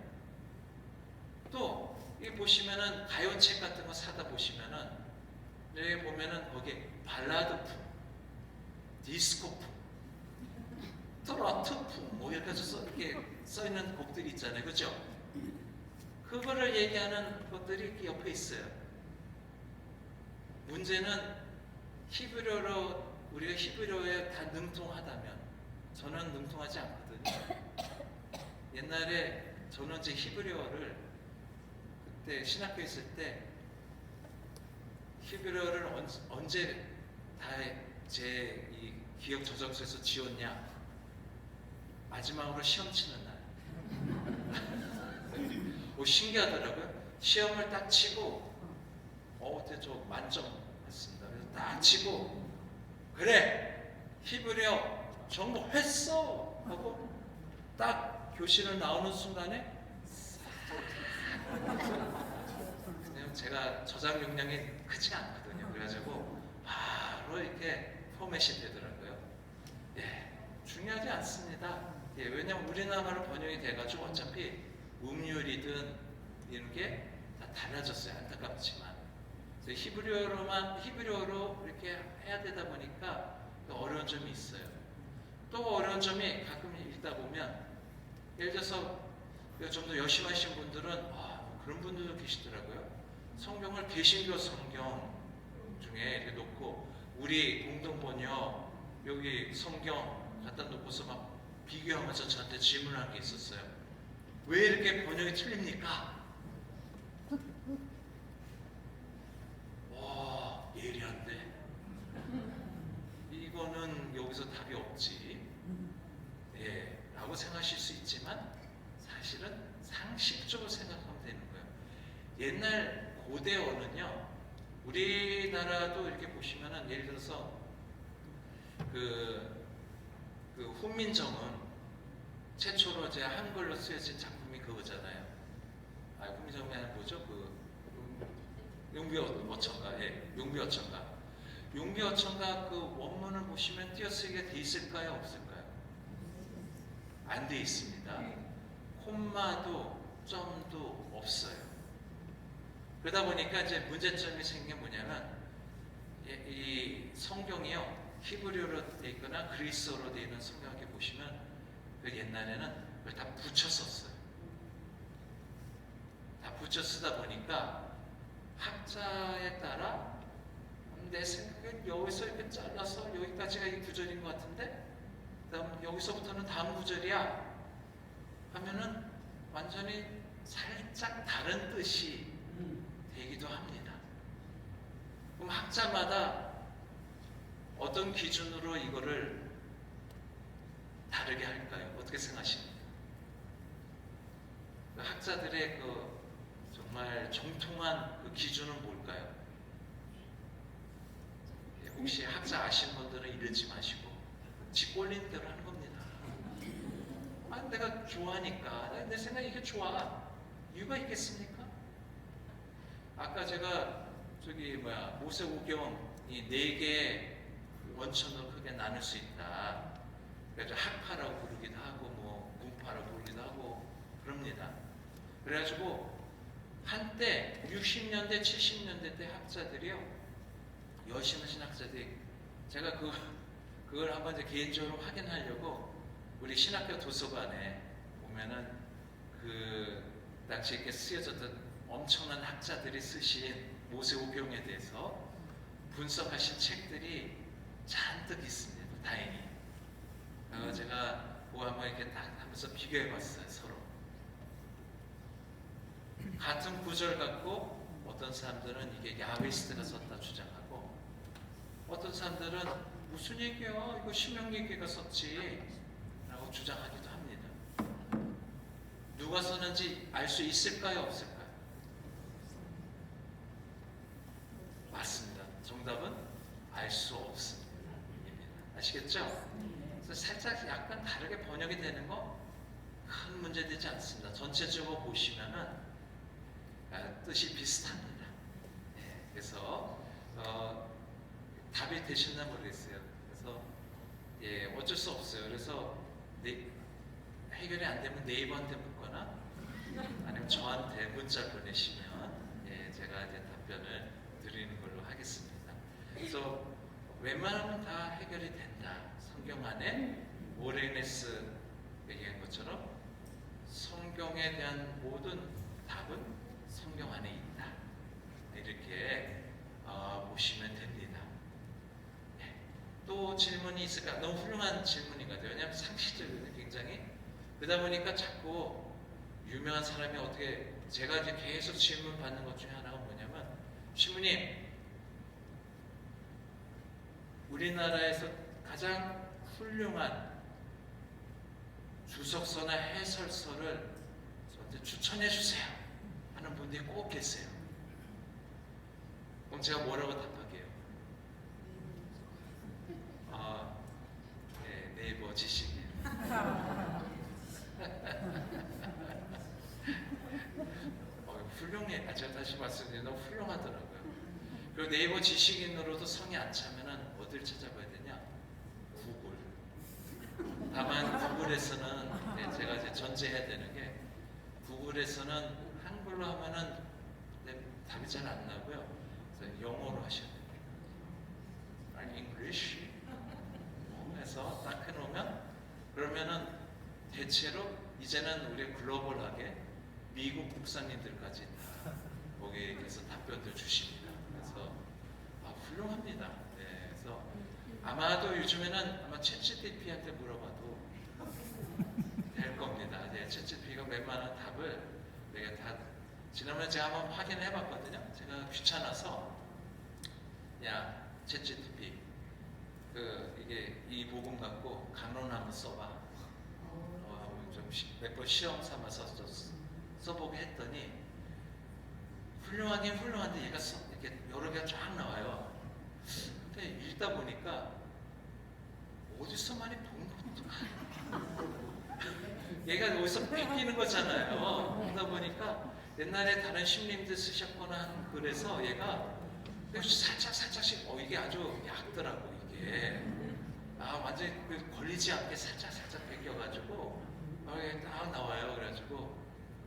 또, 여기 보시면은 가요책 같은 거 사다 보시면은, 여기 보면은 거기 발라드풍, 디스코풍, 트로트풍, 뭐 이렇게 써있는 곡들이 있잖아요. 그죠? 그거를 얘기하는 것들이 이렇게 옆에 있어요. 문제는 우리가 히브리어에 다 능통하다면, 저는 능통하지 않거든요. 옛날에 저는 이제 히브리어를 그때 신학교에 있을 때 히브리어를 언제 다 제 이 기억 저작소에서 지웠냐? 마지막으로 시험 치는 날. 신기하더라고요. 시험을 딱 치고 그때 저 만점 했습니다. 그래서 딱 치고 그래 히브리어 정복했어 하고 딱 교실을 나오는 순간에 제가 저장 용량이 크지 않거든요. 그래가지고 바로 이렇게 포맷이 되더라고요. 중요하지 않습니다. 왜냐면 우리나라로 번역이 돼가지고 어차피 음률이든 이런 게 다 달라졌어요. 안타깝지만 히브리어로 이렇게 해야 되다 보니까 어려운 점이 있어요. 또 어려운 점이 가끔 읽다 보면 예를 들어서 좀 더 열심히 하신 분들은 그런 분들도 계시더라고요. 성경을 개신교 성경 중에 이렇게 놓고 우리 공동번역 여기 성경 갖다 놓고서 막 비교하면서 저한테 질문한 게 있었어요. 왜 이렇게 번역이 틀립니까? 와, 예리한데 이거는 여기서 답이 없지, 라고 생각하실 수 있지만 사실은 상식적으로 생각하면 되는 거예요. 옛날 고대어는요, 우리나라도 이렇게 보시면은 예를 들어서 그 훈민정음 최초로 이제 한글로 쓰여진 작품이 그거잖아요. 훈민정음이 아니라 뭐죠? 용비어천가, 용비어천가. 용비어천가 그 원문을 보시면 띄어쓰기가 돼 있을까요, 없을까요? 안 돼 있습니다. 콤마도 점도 없어요. 그러다 보니까 이제 문제점이 생긴 게 뭐냐면 이 성경이요, 히브리어로 돼 있거나 그리스어로 돼 있는 성경 이렇게 보시면 그 옛날에는 그걸 다 붙여 썼어요. 다 붙여 쓰다 보니까 학자에 따라 내 생각엔 여기서 이렇게 잘라서 여기까지가 이 구절인 것 같은데 그다음 여기서부터는 다음 구절이야 하면은 완전히 살짝 다른 뜻이 되기도 합니다. 그럼 학자마다 어떤 기준으로 이거를 다르게 할까요? 어떻게 생각하십니까? 그 학자들의 그 정말 정통한 그 기준은 뭘까요? 혹시 학자 아시는 분들은 이러지 마시고 지 꼴리는 대로 하는 겁니다. 내가 좋아하니까, 내 생각에 이게 좋아. 이유가 있겠습니까? 아까 제가 모세오경이 4개의 원천으로 크게 나눌 수 있다. 그래서 학파라고 부르기도 하고 문파라고 부르기도 하고 그럽니다. 그래가지고 한때 60년대 70년대 때 학자들이요, 열심히 하신 학자들이, 제가 그걸 한번 이제 개인적으로 확인하려고 우리 신학교 도서관에 보면은 당시 이렇게 쓰여졌던 엄청난 학자들이 쓰신 모세오경에 대해서 분석하신 책들이 잔뜩 있습니다. 다행히. 제가 그거 한번 이렇게 딱 하면서 비교해봤어요. 서로 같은 구절 갖고 어떤 사람들은 이게 야훼스트가 썼다 주장하고, 어떤 사람들은 무슨 얘기야, 이거 신명기가 썼지 라고 주장하기도 합니다. 누가 썼는지 알 수 있을까요, 없을까요? 맞습니다. 정답은 알 수 없습니다. 아시겠죠? 그래서 살짝 약간 다르게 번역이 되는 거 큰 문제 되지 않습니다. 전체적으로 보시면은 뜻이 비슷합니다. 그래서 답이 되셨나 모르겠어요. 그래서 어쩔 수 없어요. 그래서 해결이 안 되면 네이버한테 묻거나 아니면 저한테 문자 보내시면 제가 이제 답변을 드리는 걸로 하겠습니다. 그래서 웬만하면 다 해결이 된다. 성경 안에 오레네스 얘기한 것처럼 성경에 대한 모든 답은 성경 안에 있다. 이렇게 보시면 됩니다. 또 질문이 있을까? 너무 훌륭한 질문인 것 같아요. 왜냐하면 상식적이거든요, 굉장히. 그러다 보니까 자꾸 유명한 사람이 어떻게, 제가 이제 계속 질문 받는 것 중에 하나가 뭐냐면, 신부님, 우리나라에서 가장 훌륭한 주석서나 해설서를 저한테 추천해 주세요 하는 분들이 꼭 계세요. 그럼 제가 뭐라고 답할게요? 네이버 지식인. 훌륭해. 제가 다시 말씀드리면 너무 훌륭하더라고요. 그리고 네이버 지식인으로도 성이 안 차면은 어딜 찾아봐야 되냐? 구글. 다만 구글에서는 제가 이제 전제해야 되는 게, 구글에서는 한글로 하면은 답이 잘 안 나고요. 그래서 영어로 하셔야 됩니다. English 해서 딱 해놓으면, 그러면은 대체로 이제는 우리 글로벌하게 미국 목사님들까지 다 거기에서 답변들 주십니다. 그래서 훌륭합니다. 네, 그래서 아마도 요즘에는 아마 챗GPT한테 물어봐도 될 겁니다. 네, 챗GPT가 웬만한 답을 내가 다 지난번에 제가 한번 확인해봤거든요. 제가 귀찮아서 야 챗GPT 이게 이 복음 갖고 강론 한번 써봐. 좀 몇 번 시험 삼아서 써보게 했더니 훌륭하긴 훌륭한데 얘가 이렇게 여러 개가 쫙 나와요. 근데 읽다 보니까 어디서 많이 본 것도 얘가 어디서 뺏기는 거잖아요. 그러다 보니까 옛날에 다른 신님들 쓰셨거나 한 글에서 얘가 살짝씩 이게 아주 얇더라고 이게. 완전히 걸리지 않게 살짝 뺏겨가지고 이게 딱 나와요. 그래가지고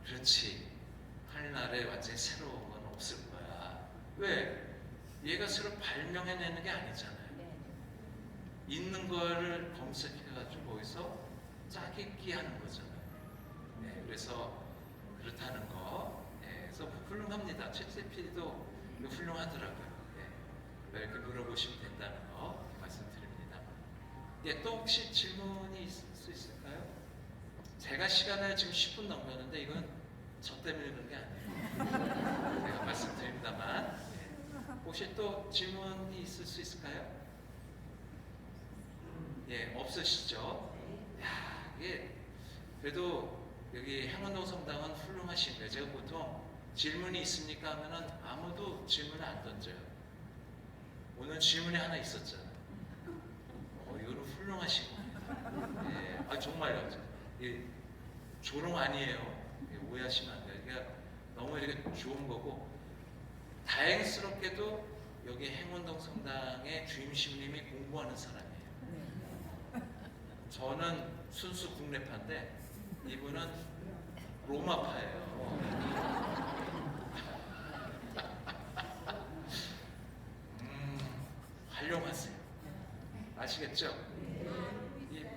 그렇지 하늘나라에 완전히 새로운 건 없을 거야. 왜? 얘가 새로 발명해내는 게 아니잖아요. 있는 거를 검색해가지고 거기서 짜깁기 하는 거잖아요. 네, 그래서 그렇다는 거. 네, 그래서 훌륭합니다. 챗GPT도 훌륭하더라고요. 네, 이렇게 물어보시면 된다는 거 말씀드립니다. 예, 또 혹시 질문이 있을 수 있을까요? 제가 시간을 지금 10분 넘겼는데 이건 저 때문에 그런 게 아니에요. 제가 말씀드립니다만 혹시 또 질문이 있을 수 있을까요? 예, 없으시죠? 야, 이게 그래도 여기 행원동 성당은 훌륭하신 거예요. 제가 보통 질문이 있습니까 하면은 아무도 질문을 안 던져요. 오늘 질문이 하나 있었잖아요. 이거는 훌륭하신 겁니다. 예, 정말요. 예, 조롱 아니에요. 예, 오해하시면 안 돼요. 그러니까 너무 이렇게 좋은 거고 다행스럽게도 여기 행원동 성당의 주임신님이 공부하는 사람이에요. 저는 순수 국내파인데 이분은 로마파예요. 활용하세요. 아시겠죠?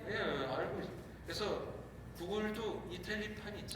예, 알고. 그래서 구글도 이탈리판 있잖아요.